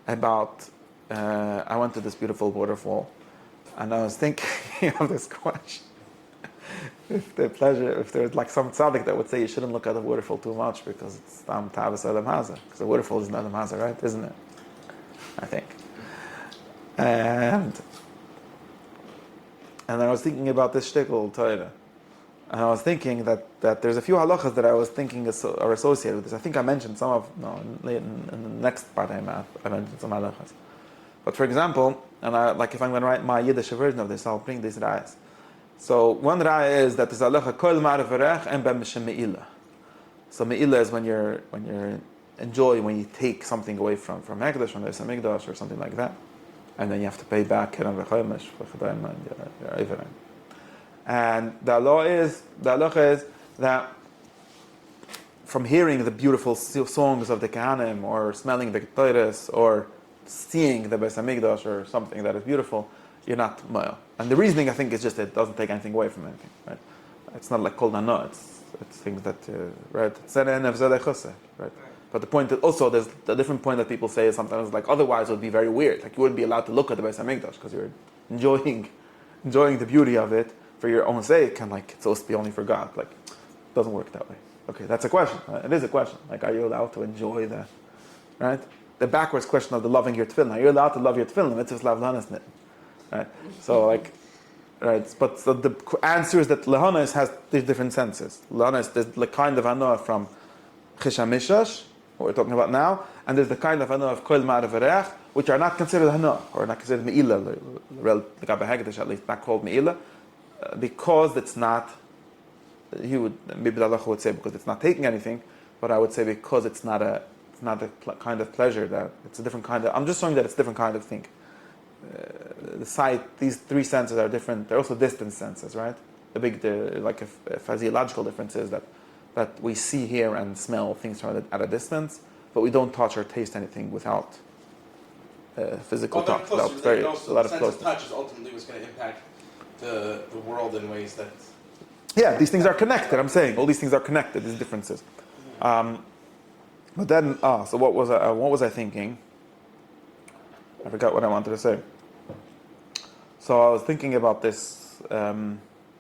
about. I went to this beautiful waterfall, and I was thinking of this question: if there's like some tzaddik that would say you shouldn't look at the waterfall too much because it's tam tavas adam haza, because the waterfall is not adam haza, right? Isn't it? I think. And I was thinking about this shtickle Torah, and I was thinking that there's a few halachas that I was thinking are associated with this. I think I mentioned some of in the next part I mentioned some halachas. But for example, and if I'm going to write my Yiddish version of this, I'll bring these rayas. So one raya is that there's halacha kol ma'arif v'rech and b'm b'shem me'ilah. So me'ilah is when you take something away from Hekdesh, from the Beis Hamikdash or something like that. And then you have to pay back and the halacha is that from hearing the beautiful songs of the Kehanim, or smelling the Torahs, or seeing the Beis Hamikdash or something that is beautiful, you're not ma'il. And the reasoning, I think, is just it doesn't take anything away from anything. Right? It's not like kol nano. It's things that right. Right. But the point that also there's a different point that people say is sometimes like otherwise it would be very weird. Like you wouldn't be allowed to look at the Beis Hamikdash because you're enjoying the beauty of it for your own sake, and like it's supposed to be only for God. Like it doesn't work that way. Okay, that's a question. It is a question. Like, are you allowed to enjoy the right? The backwards question of the loving your tefillin. Are you allowed to love your tefillin? Mitzvahs lavlanisnit. Right. So like. Right, but so the answer is that lehanos has these different senses. Lehanos, there's the kind of hanoah from chisha what we're talking about now, and there's the kind of hanoah of kol ma'arif v'reach, which are not considered hanoah, or not considered me'ilah, the Gabe Haggadah at least, not called me'ilah, because it's not, maybe the halacha would say because it's not taking anything, but I would say because it's not a kind of pleasure, that it's a different kind of, I'm just showing that it's a different kind of thing. The sight, these three senses are different. They're also distant senses, right? A physiological difference is that we see, hear, and smell things from at a distance, but we don't touch or taste anything without physical touch. Without a lot of closeness. Touch is ultimately what's going to impact the world in ways that. Yeah, these things are connected. I'm saying all these things are connected. These differences. But then, so what was I thinking? I forgot what I wanted to say. So I was thinking about this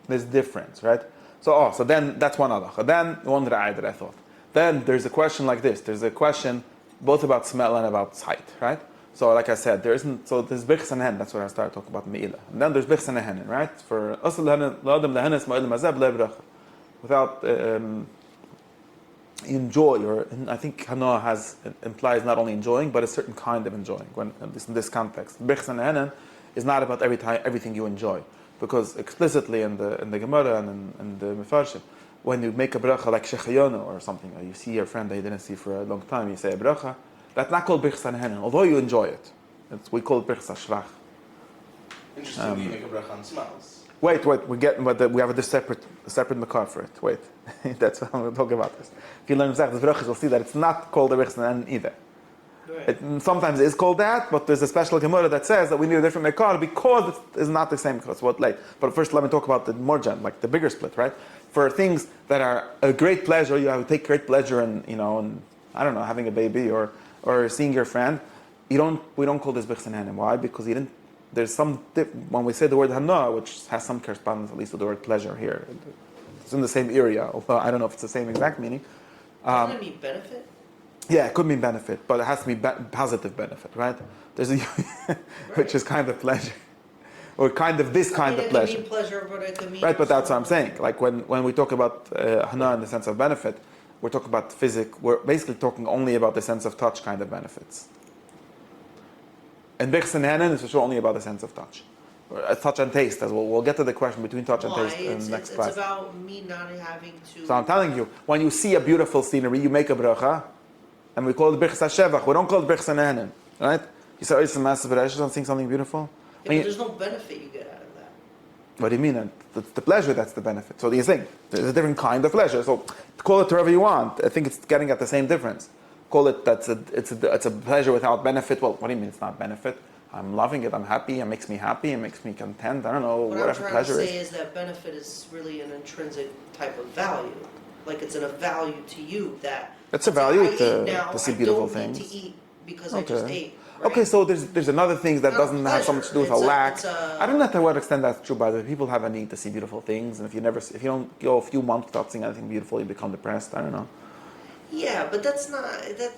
difference, right? So then that's one halacha. Then one ra'ay that I thought. Then there's a question like this. There's a question both about smell and about sight, right? So like I said, there isn't. So there's bichs and hen. That's what I started talking about meila. And then there's bichs and hen, right? For us l'adam lehenes ma'il mazeb lebracha. Without enjoy, or I think hana implies not only enjoying, but a certain kind of enjoying. When in this context, bichs and hen is not about everything you enjoy, because explicitly in the Gemara and in the Mefarshim, when you make a bracha like shechayona or something, or you see your friend that you didn't see for a long time, you say a bracha. That's not called bichs and hen, although you enjoy it. We call it bichs shvach. Interesting, you make a bracha on smells. Wait, we have a separate makar for it. Wait, that's what I'm going to talk about this. If you learn Masechet Brachos, you'll see that it's not called a bichs and hen either. Right. Sometimes it is called that, but there's a special Gemara that says that we need a different makar because it's not the same. Because what late. But first, let me talk about the more like the bigger split, right? For things that are a great pleasure, you have to take great pleasure in, in I don't know, having a baby or seeing your friend. We don't call this bichs and hen. Why? Because there's some when we say the word hana, which has some correspondence at least with the word pleasure here. It's in the same area, although I don't know if it's the same exact meaning. Doesn't it mean benefit? Yeah, it could mean benefit, but it has to be positive benefit, right? There's a which is kind of pleasure, or kind of this kind of pleasure. It can mean pleasure, but it can mean Right, but that's what I'm saying. Like when we talk about hana in the sense of benefit, we're talking about physic. We're basically talking only about the sense of touch kind of benefits. And bichs and henen is for sure only about the sense of touch. Touch and taste as well. We'll get to the question between touch and taste in the next class. It's about me not having to... So I'm telling you, when you see a beautiful scenery, you make a bracha, and we call it bichs shevach. We don't call it bichs and henen, right? You say, it's a massive bereishis on seeing something beautiful. Yeah, but there's no benefit you get out of that. What do you mean? It's the pleasure that's the benefit. So do you think there's a different kind of pleasure? So call it whatever you want. I think it's getting at the same difference. Call it it's a pleasure without benefit. Well, what do you mean it's not benefit? I'm loving it. I'm happy. It makes me happy. It makes me content. I don't know, what whatever I'm pleasure trying to say is. is that benefit is really an intrinsic type of value. Like it's a value to you that... It's a value I to see beautiful I things. don't need to eat because I just ate. Right? Okay, so there's another thing that doesn't have so much to do with a lack. I don't know to what extent that's true. By the way, people have a need to see beautiful things, and if you don't go a few months without seeing anything beautiful, you become depressed. I don't know. Yeah, but that's not...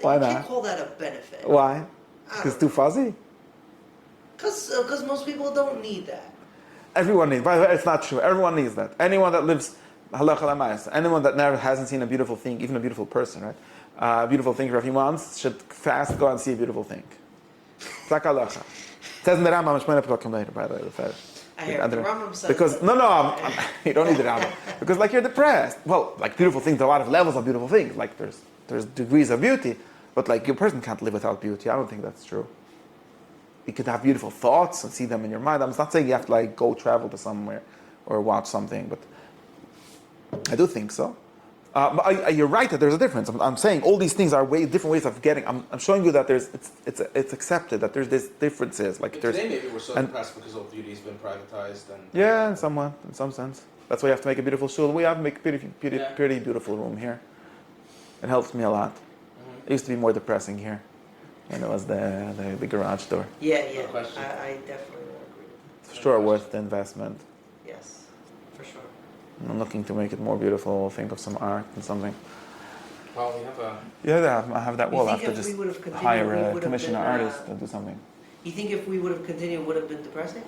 Why you not? can't call that a benefit. Why? Because it's too fuzzy? Because most people don't need that. Everyone needs. By the way, it's not true. Everyone needs that. Anyone that lives halacha l'mayis, anyone that never hasn't seen a beautiful thing, even a beautiful person, right? A beautiful thing for a few months should fast go and see a beautiful thing. It's like halacha. It says in the Rambam, Shmona P'tokim later, by the way. I hear the Rambam says because you don't need the Rambam because like you're depressed. Well, like beautiful things, there are a lot of levels of beautiful things. Like there's degrees of beauty, but like your person can't live without beauty. I don't think that's true. You could have beautiful thoughts and see them in your mind. I'm not saying you have to like go travel to somewhere or watch something, but I do think so. But you're right that there's a difference. I'm saying all these things are different ways of getting. I'm showing you that it's accepted that there's these differences. Like But today maybe we're so depressed because all beauty's been privatized and. Yeah, in some sense. That's why you have to make a beautiful shul. We have to make a pretty beautiful room here. It helps me a lot. Mm-hmm. It used to be more depressing here, when it was the garage door. Yeah, No question. I definitely agree with For sure, worth the investment. that. Yes, for sure. I'm looking to make it more beautiful. Think of some art and something. Well, we have a. Yeah, I have that You wall. I think have to if we just would have continued, we hire would a have commission been, artist to do something. You think if we would have continued, it would have been depressing?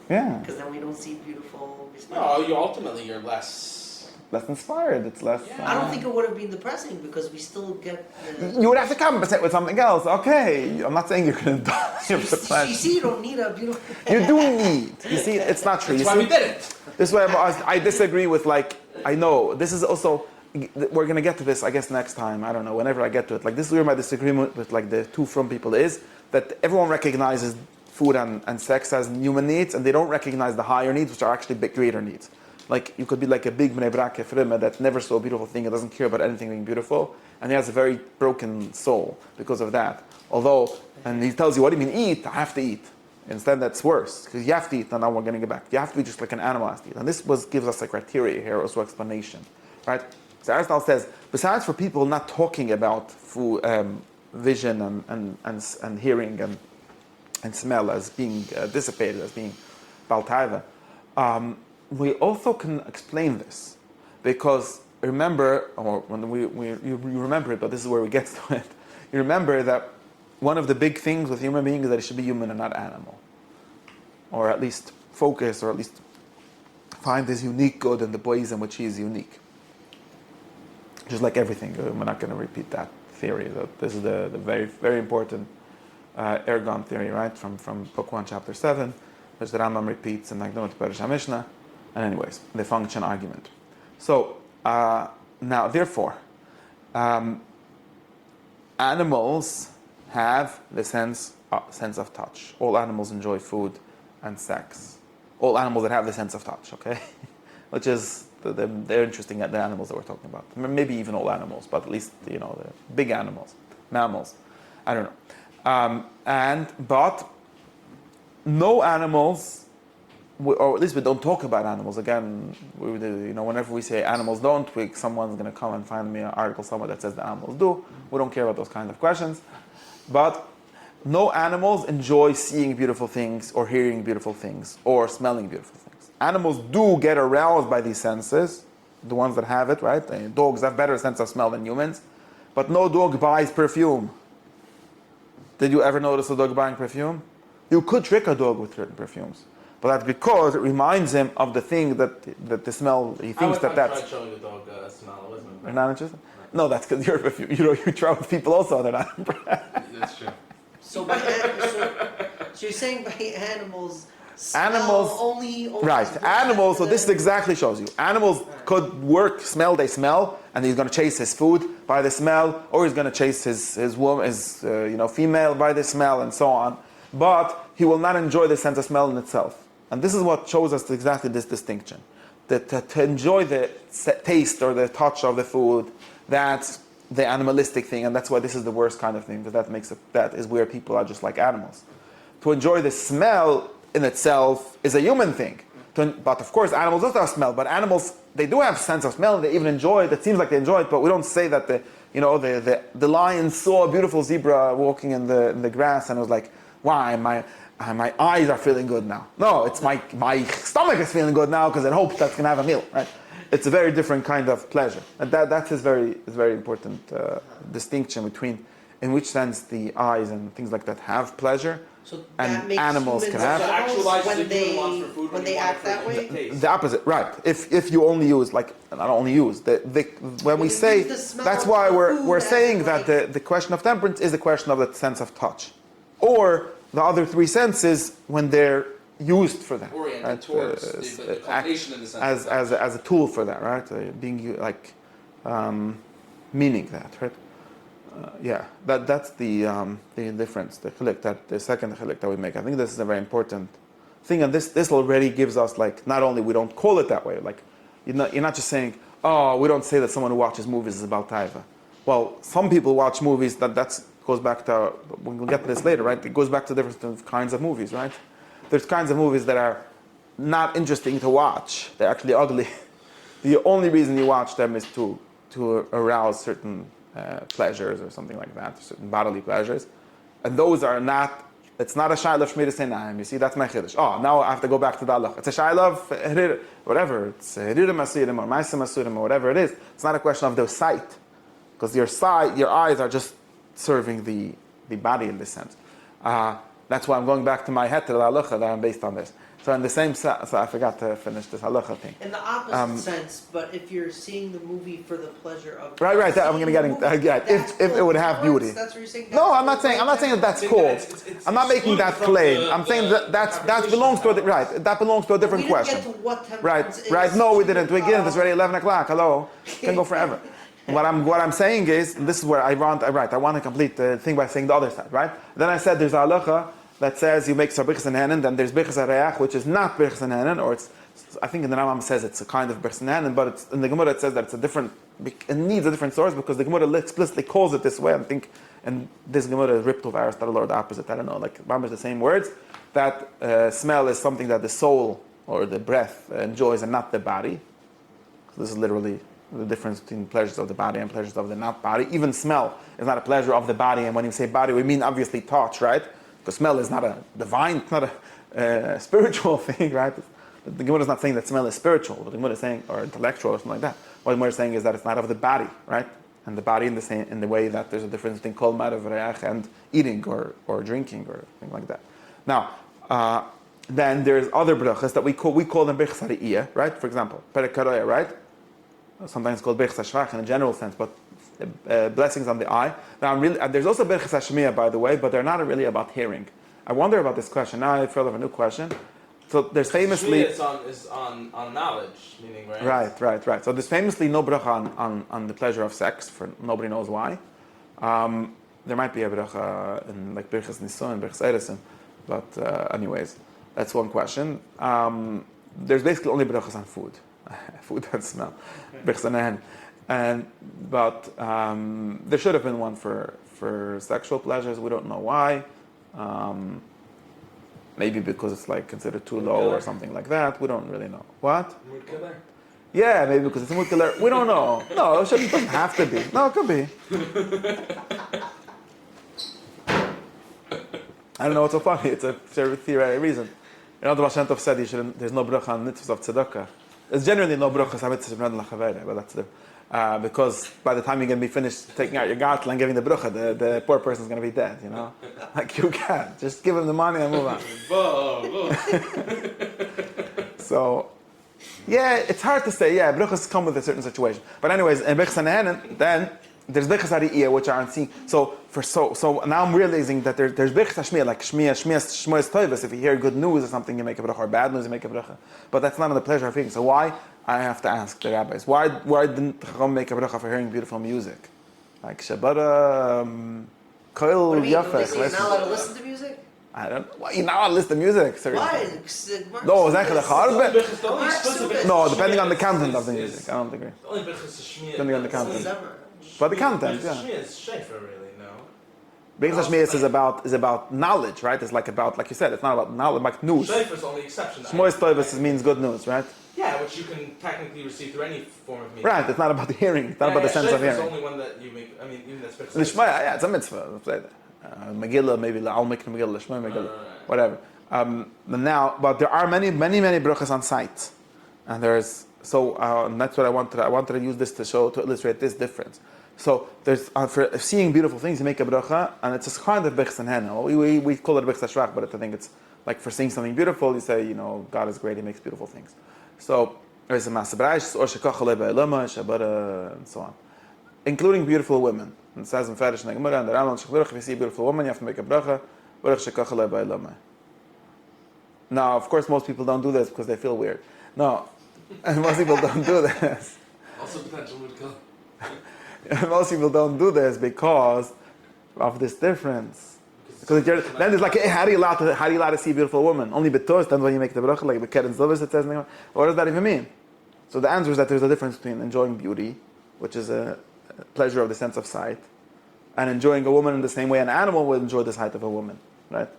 Yeah, Because then we don't see beautiful... No, you're less. less inspired. It's less. Yeah. I don't think it would have been depressing because we still get... You would have to compensate with something else. Okay, I'm not saying you're going to die of You depression. see, you don't need a beautiful... You do need. You see, it's not true. That's You why see, we did it. this way, I disagree with I know this is also. We're gonna get to this, I guess, next time. I don't know. Whenever I get to it, like this is where my disagreement with the two from people is that everyone recognizes food and sex as human needs, and they don't recognize the higher needs, which are actually big, greater needs. Like you could be like a big Bnei Brak Efrima that never saw a beautiful thing, and doesn't care about anything being beautiful, and he has a very broken soul because of that. Although, and he tells you, what do you mean eat? I have to eat. Instead, that's worse, because you have to eat, and now we're going to get back. You have to be just like an animal has to eat. And this gives us a criteria here, also explanation, right? So Aristotle says, besides for people not talking about food, vision and hearing and smell as being dissipated, as being baltaiva, we also can explain this, because remember, or when you remember it, but this is where we get to it, you remember that one of the big things with human beings is that it should be human and not animal. Or at least focus, or at least find his unique good in the ways in which he is unique. Just like everything. We're not going to repeat that theory. This is the very, very important ergon theory, right? From book 1, chapter 7, which the Rambam repeats in Nagdamot Perish HaMishnah. And anyways, the function argument. So, now, therefore, animals have the sense of touch. All animals enjoy food and sex. All animals that have the sense of touch, okay? Which is, they're interesting at the animals that we're talking about. Maybe even all animals, but at least, the big animals, mammals. I don't know. But no animals, or at least we don't talk about animals. Again, whenever we say animals don't, someone's going to come and find me an article somewhere that says the animals do. We don't care about those kinds of questions. But no animals enjoy seeing beautiful things, or hearing beautiful things, or smelling beautiful things. Animals do get aroused by these senses, the ones that have it, right? Dogs have better sense of smell than humans. But no dog buys perfume. Did you ever notice a dog buying perfume? You could trick a dog with certain perfumes. But that's because it reminds him of the thing that the smell, he thinks that's... I tried showing the dog a smell. It wasn't. You're not interested? No, that's because you're perfume. You try with people also, they're not. That's true. So you're saying by animals Animals, only right? Animals. So this exactly shows you. Animals could smell. They smell, and he's going to chase his food by the smell, or he's going to chase his woman, female by the smell, and so on. But he will not enjoy the sense of smell in itself. And this is what shows us exactly this distinction: that to enjoy the taste or the touch of the food, that's the animalistic thing, and that's why this is the worst kind of thing, because that is where people are just like animals. To enjoy the smell in itself is a human thing. But of course, animals also have smell. But animals, they do have sense of smell. They even enjoy it. It seems like they enjoy it, but we don't say that the lion saw a beautiful zebra walking in the grass and was like, "Why my eyes are feeling good now." No, it's my stomach is feeling good now because it hopes that's gonna have a meal, right? It's a very different kind of pleasure, and that is very important distinction between in which sense the eyes and things like that have pleasure. So and that makes animals can have. So actualize when the human wants for food when they act that way. The opposite, right? If you only use not only use when we say, that's why we're saying that the question of temperance is the question of the sense of touch, or the other three senses when they're used for that, oriented right? towards the cultivation in the sense as a tool for that, right? Meaning that, right? That's the difference, the chilek, that the second chilek that we make. I think this is a very important thing, and this already gives us not only we don't call it that way, you're not just saying, oh, we don't say that someone who watches movies is about taiva. Well, some people watch movies that goes back to, we'll get to this later, right? It goes back to different kinds of movies, right? There's kinds of movies that are not interesting to watch. They're actually ugly. The only reason you watch them is to arouse certain pleasures or something like that, certain bodily pleasures, and those are not. It's not a shayla of shmiras einayim. You see, that's my chiddush. Oh, now I have to go back to the halach. It's a shayla of whatever. It's hiririm asurim or ma'asim asurim or whatever it is. It's not a question of their sight, because your eyes are just serving the body in this sense. That's why I'm going back to my heter halacha that I'm based on this. So in the same sense, so I forgot to finish this halacha thing. In the opposite sense, but if you're seeing the movie for the pleasure of right, I'm going to get into if it would have beauty. That's what you're saying. No, I'm not saying that that's cool. I'm not making that claim. I'm saying that belongs to that belongs to a different question. Right. No, we didn't. We didn't. It's already 11 o'clock. Hello, can go forever. What I'm saying is, and this is where I want to complete the thing by saying the other side, right? Then I said there's a halacha that says you make sarbichas and henin, then there's bichas areach, which is not bichas and henin, or I think in the Rambam says it's a kind of bichas and henin, but in the Gemara it says that it needs a different source because the Gemara explicitly calls it this way. I think, and this Gemara is ripped off Aristotle or the opposite. I don't know. Rambam is the same words. That smell is something that the soul or the breath enjoys and not the body. So this is literally the difference between pleasures of the body and pleasures of the not body. Even smell is not a pleasure of the body, and when you say body, we mean obviously touch, right? Because smell is not a divine, it's not a spiritual thing, right? The Gemara is not saying that smell is spiritual. What the Gemara is saying, or intellectual, or something like that. What the Gemara is saying is that it's not of the body, right? and the body in the way that there's a difference between kol ma'av reach and eating or drinking or things like that. Now, then there's other brachas that we call them birchas hariyah, right? For example, perek haroya, right? Sometimes called birchas hashvach in a general sense, but blessings on the eye. Now, there's also birchas hashmiya, by the way, but they're not really about hearing. I wonder about this question. Now I feel of a new question. So there's famously is on knowledge, meaning right. Right. So there's famously no bracha on the pleasure of sex, for nobody knows why. There might be a bracha in like birchas nisun and birchas eresim, but anyways, that's one question. There's basically only brachas on food, food and smell, birchas but there should have been one for sexual pleasures. We don't know why. Maybe because it's like considered too low or something like that. We don't really know. What? Mood killer? Yeah, maybe because it's a mood killer. We don't know. No, it doesn't have to be. No, it could be. I don't know what's so funny. It's a theoretic reason. You know, the Baal Shem Tov said there's no bracha on mitzvahs of tzedakah. There's generally no brachas on mitzvahs of Ned Lachavere, but that's because by the time you're going to be finished taking out your gartel and giving the bracha, the poor person's going to be dead, you know? Like, you can't. Just give him the money and move on. So, yeah, it's hard to say. Yeah, brachas come with a certain situation. But anyways, in Birchas Nehenin, then there's Birchas Hariyah, which aren't seen. So now I'm realizing that there's Birchas Hashmiya, like Shmoyes Toivus. If you hear good news or something, you make a bracha, or bad news, you make a bracha. But that's not on the pleasure of hearing. So why? I have to ask the rabbis. Why didn't Chacham make a bracha for hearing beautiful music? Like Shabbat, Koil What do you mean? Yafes. You're not allowed to listen to music? I don't know. Why you're not allowed to listen to music? Seriously. Why? No, no, depending on the content of the music. I don't agree. Only birchas hashmiya. Depending on the content. But the content, Birchas yeah. hashmiya is shayfer, really, no? Birchas Hashmiyas is about knowledge, right? It's like you said, it's not about knowledge, like news. Shayfer is only exception. Shmoyes Toivus means good news, right? Yeah, which you can technically receive through any form of media. Right, it's not about the hearing, it's not about the sense of hearing. Shayfer is only one that you make, I mean, even that's birchas Lishma, yeah, it's a mitzvah. Megillah, maybe I'll make the Megillah, Lishma, Megillah, whatever. But there are many brachas on sight, and there's and that's what I wanted to use this to illustrate this difference. So there's for seeing beautiful things, you make a bracha, and it's a kind of birchas nehenin. We call it birchas hashvach, but I think it's like for seeing something beautiful, you say, God is great, He makes beautiful things. So there's a masabraish or shekachale be'elama, shabara, and so on, including beautiful women. And it says in Farish and the Gemara and the Rambam, if you see a beautiful woman, you have to make a bracha. Now, of course, most people don't do this because they feel weird. No, and most people don't do this. Also potential mood kill. Most people don't do this because of this difference. Because then it's like, hey, how are you allowed to see a beautiful woman? Only betos, then when you make the bracha, like the Keren Zilvers, it says, what does that even mean? So the answer is that there's a difference between enjoying beauty, which is a pleasure of the sense of sight, and enjoying a woman in the same way an animal would enjoy the sight of a woman, right?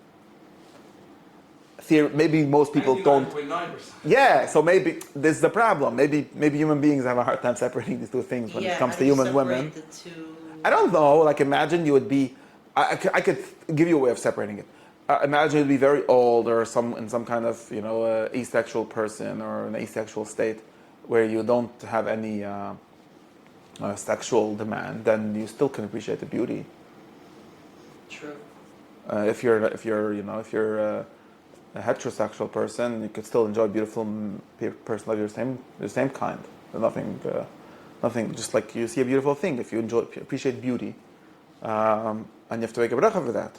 Maybe most people don't. 99.9%. Yeah, so maybe this is the problem. Maybe human beings have a hard time separating these two things when it comes to human women. I don't know. Like, imagine you would be. I could give you a way of separating it. Imagine you'd be very old or in some kind of asexual person or an asexual state where you don't have any sexual demand. Then you still can appreciate the beauty. True. If you're a heterosexual person, you could still enjoy a beautiful person of your same kind. There's nothing. Just like you see a beautiful thing, if you appreciate beauty, and you have to make a bracha for that.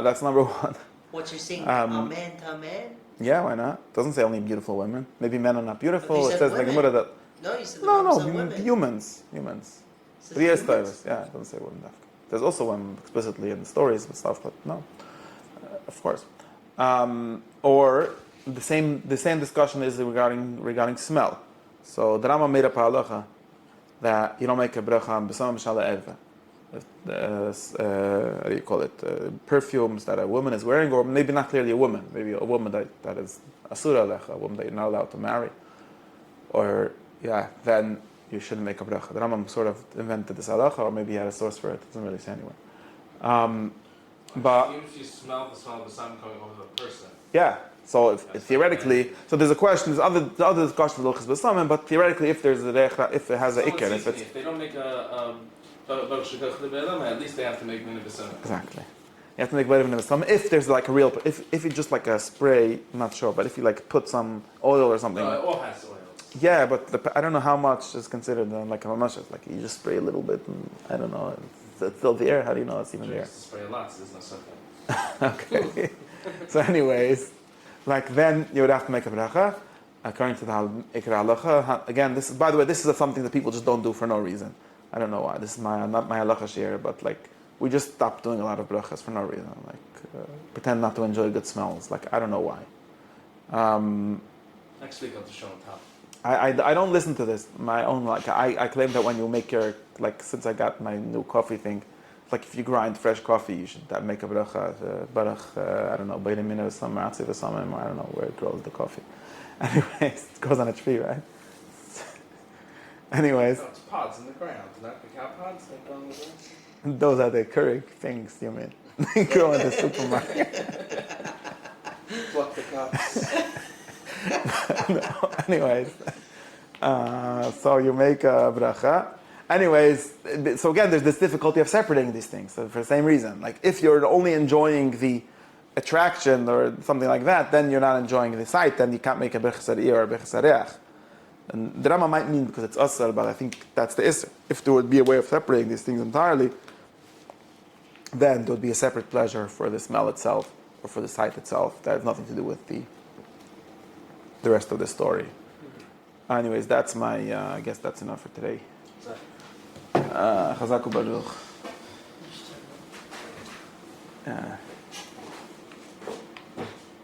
That's number one. What you're saying, a man to a man? Yeah, why not? It doesn't say only beautiful women. Maybe men are not beautiful. It says like that. No, you said women. Humans. Yes, it doesn't say women. There's also women explicitly in the stories and stuff, but no, of course. Or the same discussion is regarding smell. So the Rama made up a halacha that you don't make a bracha on b'samah mishala erva. How do you call it? Perfumes that a woman is wearing, or maybe not clearly a woman, maybe a woman that is asura alecha, a woman that you're not allowed to marry, then you shouldn't make a bracha. The Rambam sort of invented this halacha, or maybe he had a source for it. It doesn't really say anywhere. But even if you smell the smell of the sun coming over the person. yeah, so if That's theoretically, so there's a question. There's other discussions of Hilchos B'Samim, but theoretically, if there's a reich, if it has a Someone ikar, sees if me, it's if they don't make at least they have to make minute b'sunnah. exactly. You have to make better than some. If there's like a real, if you just like a spray, I'm not sure, but if you like put some oil or something. No, it all has oils. Yeah, but I don't know how much is considered like a mamash. Like you just spray a little bit, and I don't know. It's still the air. How do you know it's even Sure, there? it's to spray a lot, so there's no suffering. Okay. So, anyways, like then you would have to make a bracha according to the Ikra halacha. Again, this is, by the way, this is something that people just don't do for no reason. I don't know why. This is not my halacha share, but like we just stopped doing a lot of brachas for no reason. Like pretend not to enjoy good smells. Like I don't know why. Next week I'll just show on top. I don't listen to this. My own, like I claim that when you make your, like since I got my new coffee thing, like if you grind fresh coffee, you should make a bracha, I don't know, Beit Mina or some I don't know where it grows the coffee. Anyways, it goes on a tree, right? Anyways, No, it's pods in the ground, not the cow pods that grow in the ground. those are the Keurig things, you mean? They grow in the supermarket. Pluck the cups. No, anyways, so you make a bracha. Anyways, so again, there's this difficulty of separating these things so for the same reason. Like if you're only enjoying the attraction or something like that, then you're not enjoying the sight, then you can't make a bechas hariyah or a bechas hariyach. And the Rama might mean because it's asr, but I think that's the isr. If there would be a way of separating these things entirely, then there would be a separate pleasure for the smell itself or for the sight itself. That has nothing to do with the rest of the story. Anyways, that's my, I guess that's enough for today. Chazaku Baruch.